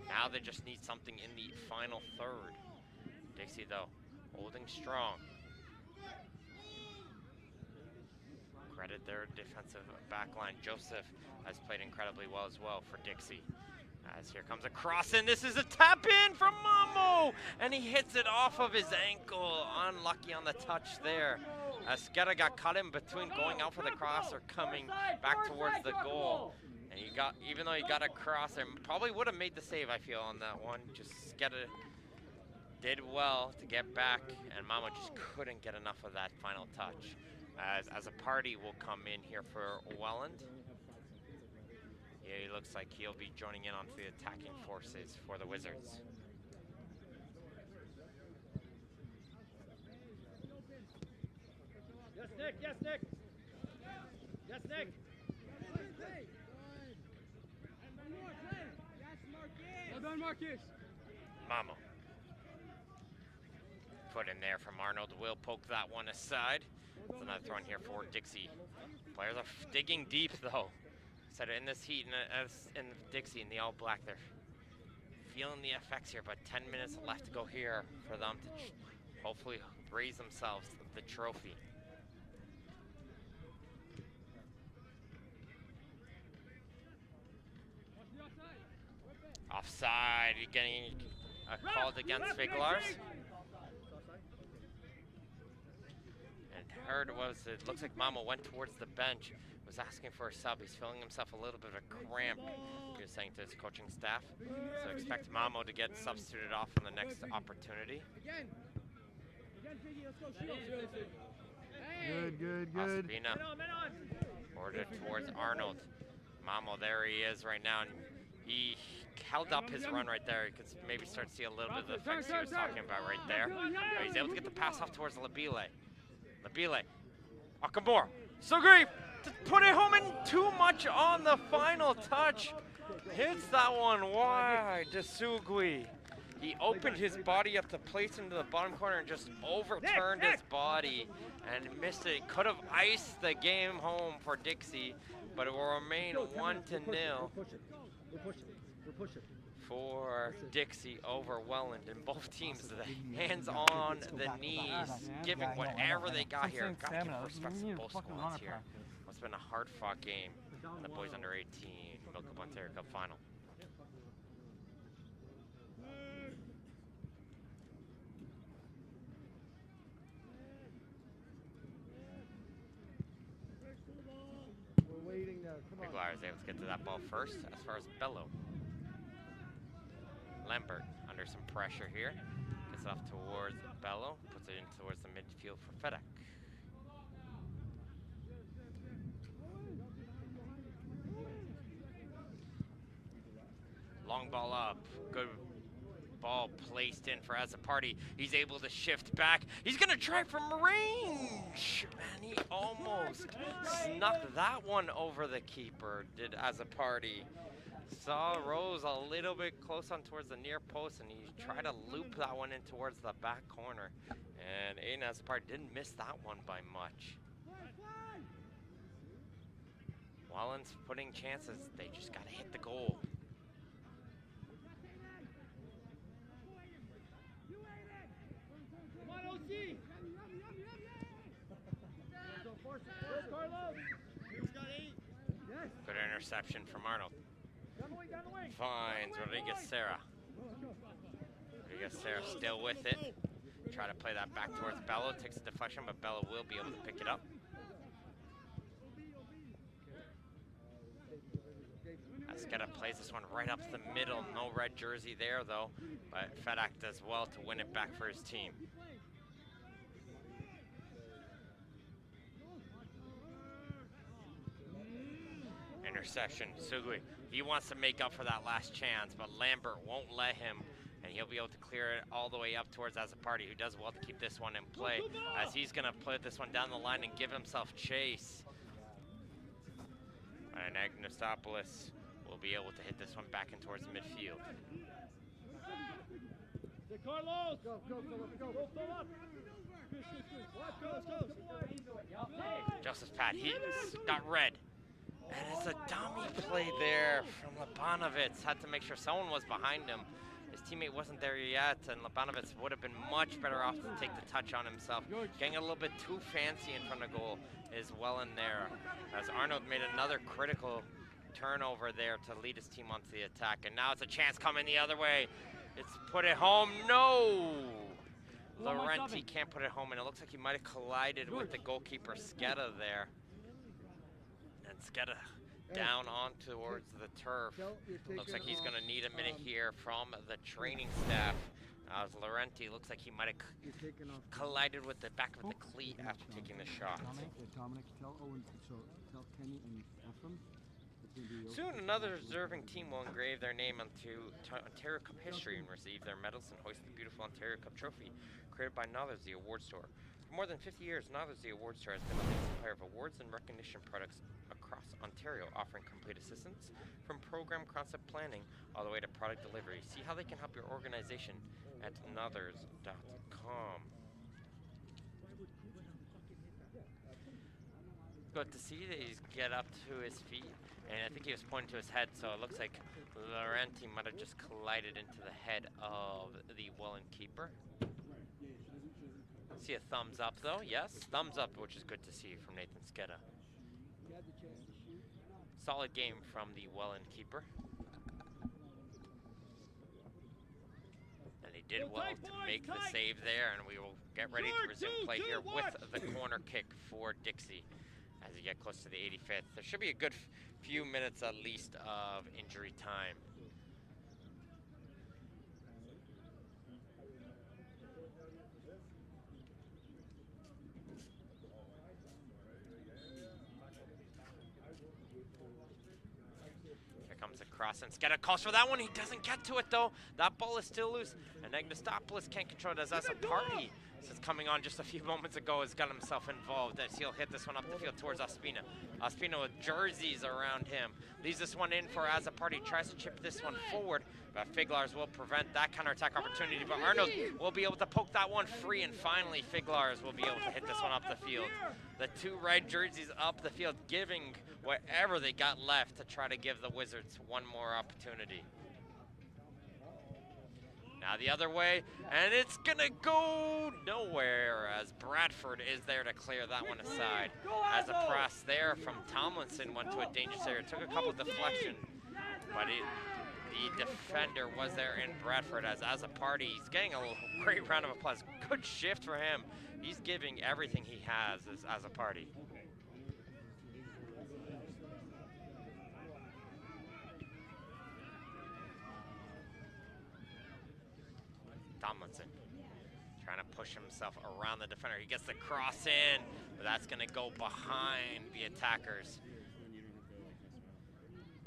Now they just need something in the final third. Dixie, though, holding strong. Credit their defensive backline. Joseph has played incredibly well as well for Dixie. As here comes a cross, and this is a tap in from Mamo, and he hits it off of his ankle. Unlucky on the touch there. Skeda got caught in between going out for the cross or coming back towards the goal. And he got, even though he got a cross there, probably would have made the save, I feel, on that one. Just Skeda did well to get back, and Mamo just couldn't get enough of that final touch. As a party will come in here for Welland. Yeah, he looks like he'll be joining in onto the attacking forces for the Wizards. Yes, Nick! Yes, Nick! Yes, Nick! Well done, Marcus! Mamo. Put in there from Arnold. Will poke that one aside. It's another throw in here for Dixie. Players are digging deep, though. Said in this heat, as in Dixie in the all black, they're feeling the effects here, but 10 minutes left to go here for them to hopefully raise themselves the trophy. Offside, you're getting called against Viglars. And heard it looks like Mamo went towards the bench, was asking for a sub. He's feeling himself a little bit of a cramp, he was saying to his coaching staff. So expect Mamo to get substituted off on the next opportunity. Good. Ospina ordered towards Arnold. Mamo, there he is right now, and he held up his run right there. You could maybe start to see a little bit of the effects he was talking about right there. But he's able to get the pass off towards Labile. Labile. Akamora. Sugri to put it home, and too much on the final touch. Hits that one wide to Sugui. He opened his body up to place into the bottom corner and just overturned his body and missed it. Could have iced the game home for Dixie, but it will remain 1-0 for Dixie over Welland. And both teams, the hands on the knees, giving whatever they got here. Got to give respect to both squads here. It's been a hard-fought game in the boys under 18 MilkUP Ontario Cup final. McGuire is able to get to that ball first as far as Bello. Lambert under some pressure here. Gets off towards Bello, puts it in towards the midfield for Fedek. Long ball up, good ball placed in for Azzopardi. He's able to shift back. He's gonna try from range, and he almost snuck that one over the keeper, did Azzopardi. Saw Rose a little bit close on towards the near post, and he tried to loop that one in towards the back corner. And Aiden Azzopardi didn't miss that one by much. Welland's putting chances, they just gotta hit the goal. Good interception from Arnold. Finds Rodriguez Serra. Rodriguez Serra still with it. Try to play that back towards Bello. Takes a deflection, but Bello will be able to pick it up. Esqueda plays this one right up the middle. No red jersey there, though. But Fedak does well to win it back for his team. Interception, Sugui. He wants to make up for that last chance, but Lambert won't let him, and he'll be able to clear it all the way up towards Azzopardi, who does well to keep this one in play, as he's going to put this one down the line and give himself chase. And Agnostopoulos will be able to hit this one back in towards midfield. Carlos! Go, go, go, go, go, Joseph's pad, he's got red. And it's a dummy play there from Labanovitz. Had to make sure someone was behind him. His teammate wasn't there yet, and Labanovitz would have been much better off to take the touch on himself. Getting a little bit too fancy in front of goal is well in there, as Arnold made another critical turnover there to lead his team onto the attack. And now it's a chance coming the other way. It's put it home. No! Laurenti can't put it home, and it looks like he might have collided with the goalkeeper, Skeda, there. And Skeda down on towards the turf. Looks like he's going to need a minute here from the training staff. As Laurenti looks like he might have collided with the back of the cleat after taking the shot. Soon another deserving team will engrave their name onto Ontario Cup history and receive their medals and hoist the beautiful Ontario Cup trophy created by Nothers, the award store. For more than 50 years, Nothers, the award store has been a leading supplier of awards and recognition products across Ontario, offering complete assistance from program concept planning all the way to product delivery. See how they can help your organization at nothers.com. Good to see that he's get up to his feet, and I think he was pointing to his head, so it looks like Laurenti might have just collided into the head of the Welland keeper. See a thumbs up though, yes, thumbs up, which is good to see from Nathan Skeda. Solid game from the Welland keeper. And he did well to make the save there, and we will get ready to resume play here with the corner kick for Dixie as we get close to the 85th. There should be a good few minutes at least of injury time. Crossins get a calls for that one. He doesn't get to it though. That ball is still loose. And Agnostopoulos can't control it as a party. Since coming on just a few moments ago has got himself involved as he'll hit this one up the field towards Ospina. Ospina with jerseys around him. Leaves this one in for as a party. Tries to chip this one forward. But Figlars will prevent that counterattack opportunity. But Arnold will be able to poke that one free. And finally Figlars will be able to hit this one up the field. The two red jerseys up the field giving whatever they got left to try to give the Wizards one more opportunity. Now the other way, and it's gonna go nowhere as Bradford is there to clear that one aside. As a press there from Tomlinson went to a dangerous area, took a couple of deflection, but the defender was there in Bradford as a party. He's getting a great round of applause. Good shift for him. He's giving everything he has as a party. Tomlinson trying to push himself around the defender. He gets the cross in, but that's going to go behind the attackers.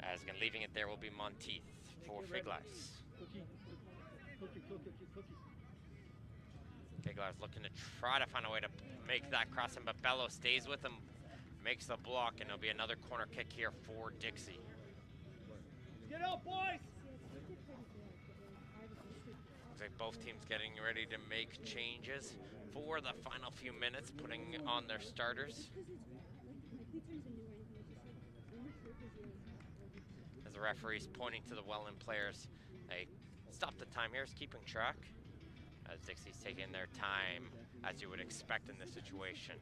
As leaving it there will be Monteith for Figlars. Figlars looking to try to find a way to make that cross in, but Bello stays with him, makes the block, and it'll be another corner kick here for Dixie. Get out, boys! Looks like both teams getting ready to make changes for the final few minutes, putting on their starters. As the referee's pointing to the Welland players, they stop the time here, is keeping track. As Dixie's taking their time, as you would expect in this situation.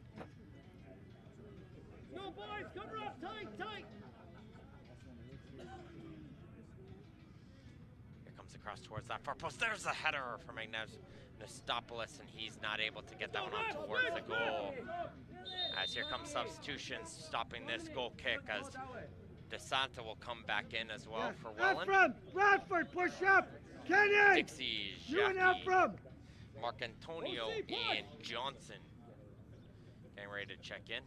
No, boys, cover up, tight, tight! Across towards that far post. There's a header from Agnostopoulos, and he's not able to get that one up towards the goal. As here comes substitutions, stopping this goal kick as DeSanta will come back in as well for Welland. Ephraim, Bradford, push up! Kenny! Dixie, You and Jackie, Ephraim! Mark Antonio, and Johnson getting ready to check in.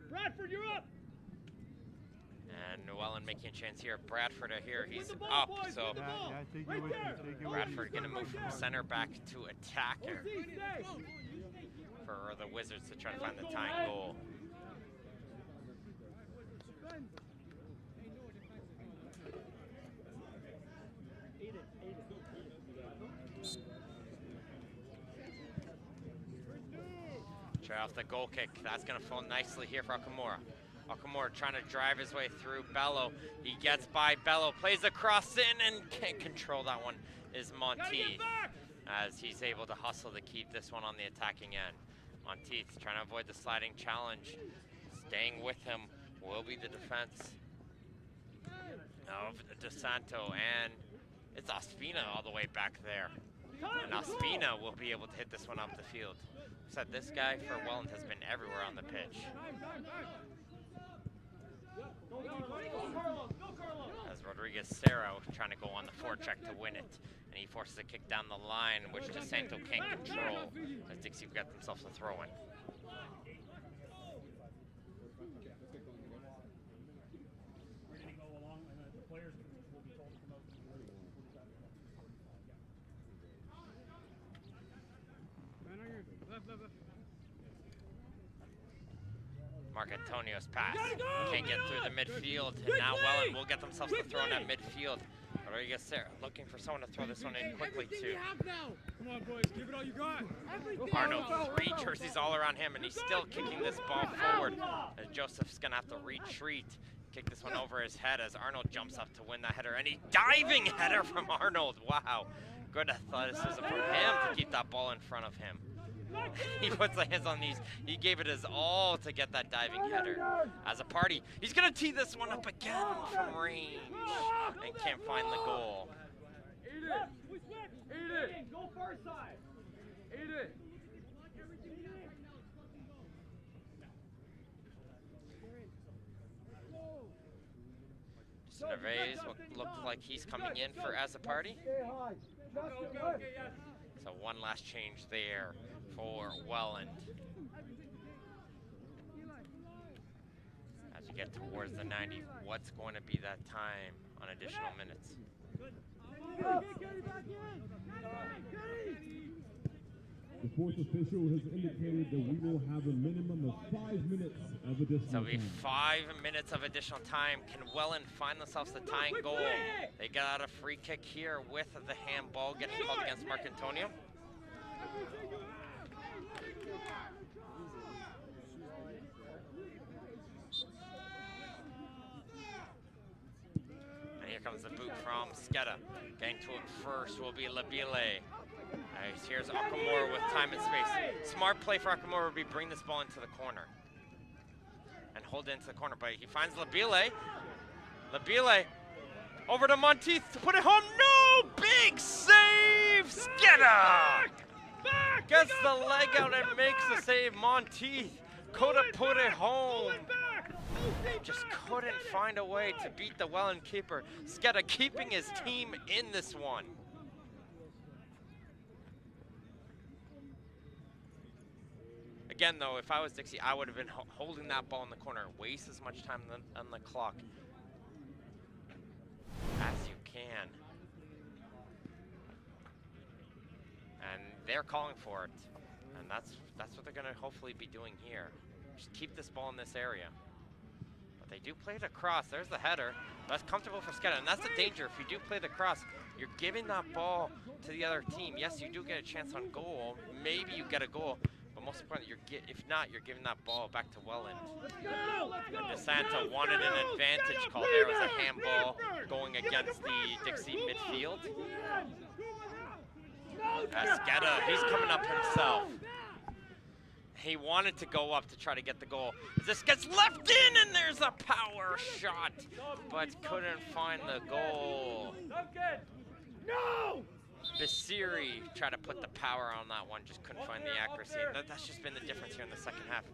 Bradford, you're up! And Welland making a chance here. Bradford here, he's up, so Bradford gonna move from center back to attacker for the Wizards to try to find the tying goal. Try off the goal kick. That's gonna fall nicely here for Okamura. Okamura trying to drive his way through Bello. He gets by Bello, plays the cross in, and can't control that one is Monteith. As he's able to hustle to keep this one on the attacking end. Monteith trying to avoid the sliding challenge. Staying with him will be the defense of DeSanto, and it's Ospina all the way back there. And Ospina will be able to hit this one up the field. Said this guy for Welland has been everywhere on the pitch. As Rodriguez Serra trying to go on the forecheck to win it. And he forces a kick down the line, which DeSanto can't control. As Dixie got themselves a throw in. Mark Antonio's pass can't get through the midfield, and now Welland will get themselves the throw in at midfield. Rodriguez Serra looking for someone to throw this one in quickly too. Come on, boys, give it all you got. Arnold, 3 jerseys all around him, and he's still kicking this ball forward. As Joseph's gonna have to retreat, kick this one over his head as Arnold jumps up to win that header, and a diving header from Arnold. Wow, good athleticism from him to keep that ball in front of him. He puts the hands on these. He gave it his all to get that diving header. As a party, he's gonna tee this one up again from range and can't find the goal. Eat it! Eat it! Go far side! Eat it! Nervais looks like he's coming in for as a party. So one last change there for Welland. As you get towards the 90, what's going to be that time on additional minutes? The fourth official has indicated that we will have a minimum of 5 minutes of additional So it'll be time. 5 minutes of additional time. Can Welland find themselves the tying goal? They got out a free kick here with the handball getting called against Marcantonio. And here comes the boot from Skeda. Getting to it first will be Labile. Nice. Here's Akamura with time and space. Smart play for Akamura would be bring this ball into the corner and hold it into the corner, but he finds Labile. Labile over to Monteith to put it home. No! Big save! Skeda! Gets the leg out and makes the save. Monteith could have put it home. Just couldn't find a way to beat the Welland keeper. Skeda keeping his team in this one. Again, though, if I was Dixie, I would have been holding that ball in the corner. Waste as much time on the clock as you can. And they're calling for it. And that's what they're going to hopefully be doing here. Just keep this ball in this area. But they do play it across. There's the header. That's comfortable for Skeda. And that's the danger. If you do play the cross, you're giving that ball to the other team. Yes, you do get a chance on goal. Maybe you get a goal. But most importantly, if not, you're giving that ball back to Welland. And DeSanto wanted an advantage call. There was a handball going against the Dixie midfield. Skeda, he's coming up himself. He wanted to go up to try to get the goal. This gets left in, and there's a power shot, but couldn't find the goal. No! Basiri tried to put the power on that one, just couldn't find the accuracy. That's just been the difference here in the second half.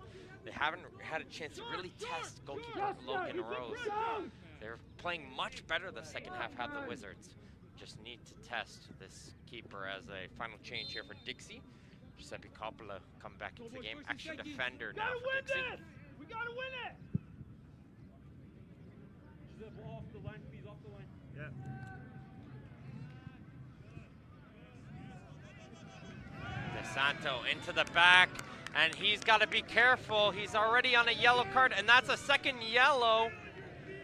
They haven't had a chance to really test goalkeeper Logan Rose. They're playing much better the second half, had the Wizards. Just need to test this keeper as a final change here for Dixie. Giuseppe Coppola come back into the game. Extra defender now for Dixie. We gotta win it! Giuseppe, off the line, please, off the line. Yeah. DeSanto into the back, and he's got to be careful. He's already on a yellow card, and that's a second yellow.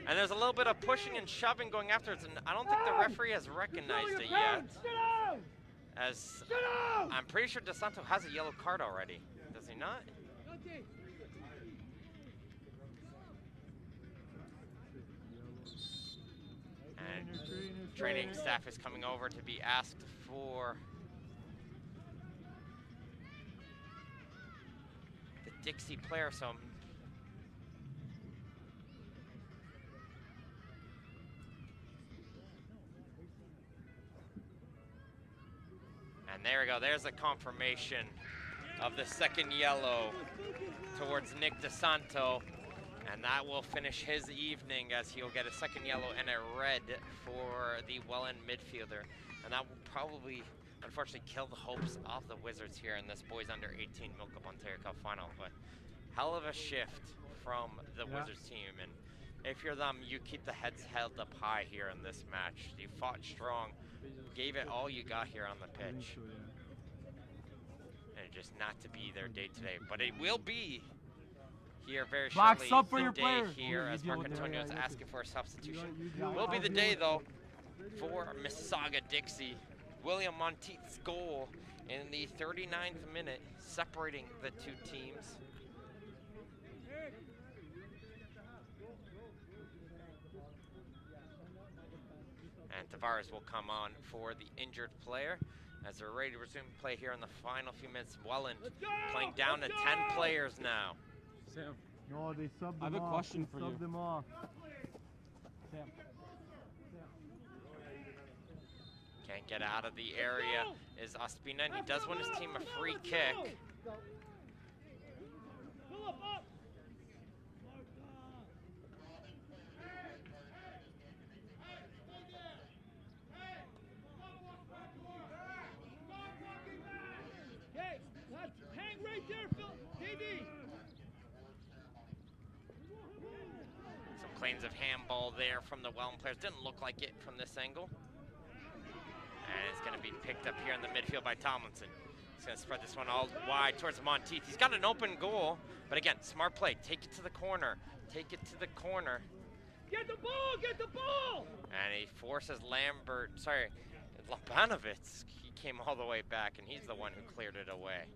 And there's a little bit of pushing and shoving going afterwards, and I don't think the referee has recognized it yet. As I'm pretty sure DeSanto has a yellow card already. Does he not? And training staff is coming over to be asked for the Dixie player, so and there we go, there's a confirmation of the second yellow towards Nick DeSanto, and that will finish his evening as he'll get a second yellow and a red for the Welland midfielder. And that will probably, unfortunately, kill the hopes of the Wizards here in this boys under 18 MilkUP Ontario Cup final. But hell of a shift from the Wizards team, and if you're them, you keep the heads held up high here in this match. You fought strong, gave it all you got here on the pitch. And just not to be their day today, but it will be here very shortly. Box up for the your day player. here as Marc Antonio is asking for a substitution. Will be the day though for Mississauga Dixie. William Monteith's goal in the 39th minute, separating the two teams. And Tavares will come on for the injured player as they're ready to resume play here in the final few minutes. Welland playing down to 10 players now. Sam, No, they subbed them off. I have a question for you. Subbed them off. Sam. Can't get out of the area is Ospina, and he does win his team a free kick. Hang right there, Phil. KD. claims of handball there from the Welland players. Didn't look like it from this angle. And it's going to be picked up here in the midfield by Tomlinson. He's going to spread this one all wide towards Monteith. He's got an open goal, but again, smart play. Take it to the corner. Take it to the corner. Get the ball! Get the ball! And he forces Labanovitz. He came all the way back, and he's the one who cleared it away.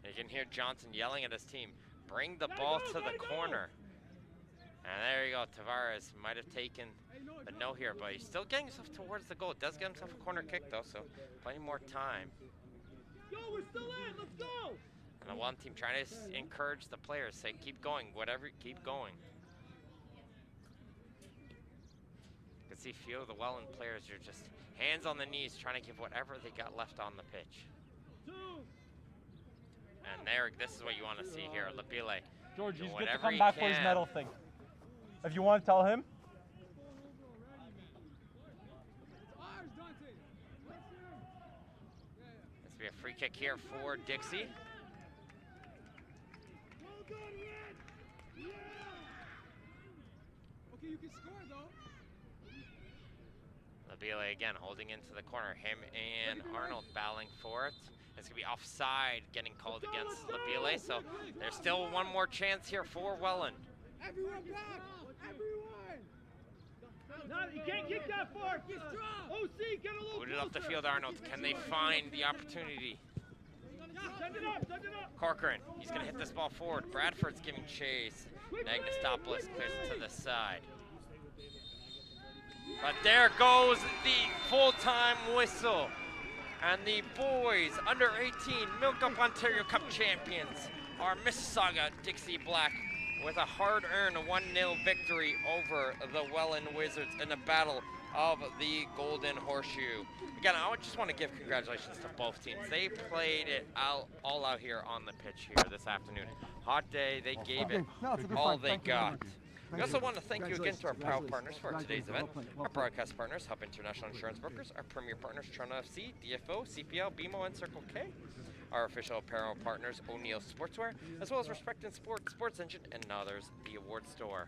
You can hear Johnson yelling at his team, bring the ball to the corner. And there you go, Tavares might have taken the no here, but he's still getting himself towards the goal. Does get himself a corner kick though, so plenty more time. Go, we're still in, let's go! And the Welland team trying to encourage the players, say keep going, whatever, keep going. You can see a few of the Welland players are just hands on the knees trying to give whatever they got left on the pitch. And there, this is what you want to see here, Labile. George, he's good to come back for his medal thing. If you want to tell him. This will be a free kick here for Dixie. Well done, Red! Yeah! Okay, you can score though. Labile again holding into the corner. Him and Arnold battling for it. It's going to be offside getting called against Labile, so there's still one more chance here for Welland. Everyone back! Everyone! No, you can't kick that far! Get strong! OC, get a little Booted up the field, Arnold. Can they find the opportunity? Send it up, send it up! Corcoran, he's going to hit this ball forward. Bradford's giving chase. Magnistopoulos clears it to the side. But there goes the full-time whistle. And the boys, under 18, MilkUP Ontario Cup champions, are Mississauga Dixie Black with a hard-earned 1-0 victory over the Welland Wizards in a battle of the Golden Horseshoe. Again, I just want to give congratulations to both teams. They played it all out here on the pitch here this afternoon. Hot day, they gave it all they got. We also want to thank you again to our proud partners for today's event. Our broadcast partners, Hub International Insurance Brokers, our premier partners, Toronto FC, DFO, CPL, BMO, and Circle K. Our official apparel partners, O'Neill Sportswear, as well as Respect and Sport, Sports Engine, and others, the award store.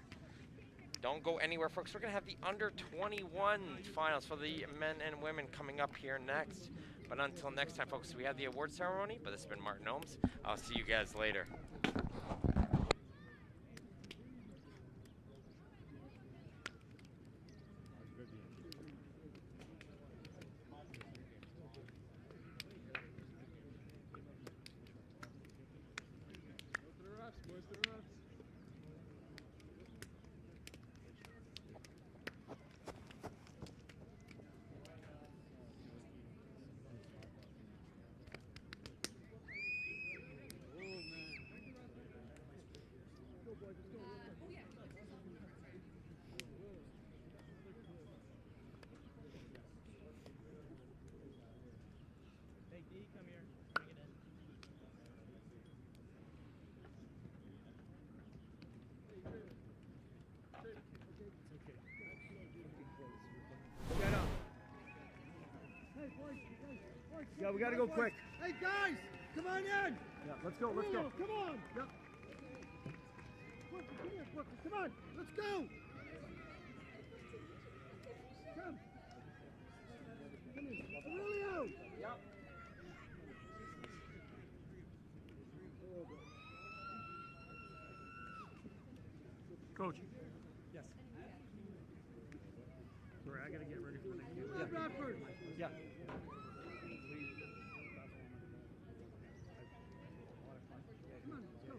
Don't go anywhere, folks. We're going to have the under 21 finals for the men and women coming up here next. But until next time, folks, we have the award ceremony, but this has been Martin Ohms. I'll see you guys later. Yeah, we gotta go quick. Hey guys, come on in! Yeah, let's go, let's go. Come on! Yep. Come here, Brooklyn, come on, let's go! Come. Come here, Aurelio! Yep. Coach. Yes. Sorry, I gotta get ready for the next game. Yeah. Bradford. Yeah. Come on, let's go.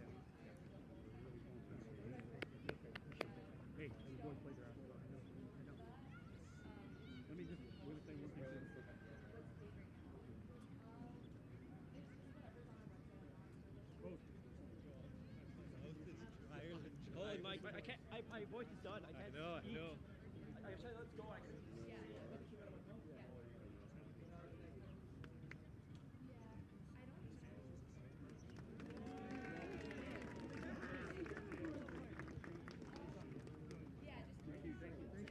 Hey, the boys played their ass off. I know. Let me just say one thing. Holy Mike, I can't. My voice is done. I can't. I know. I said let's go. I can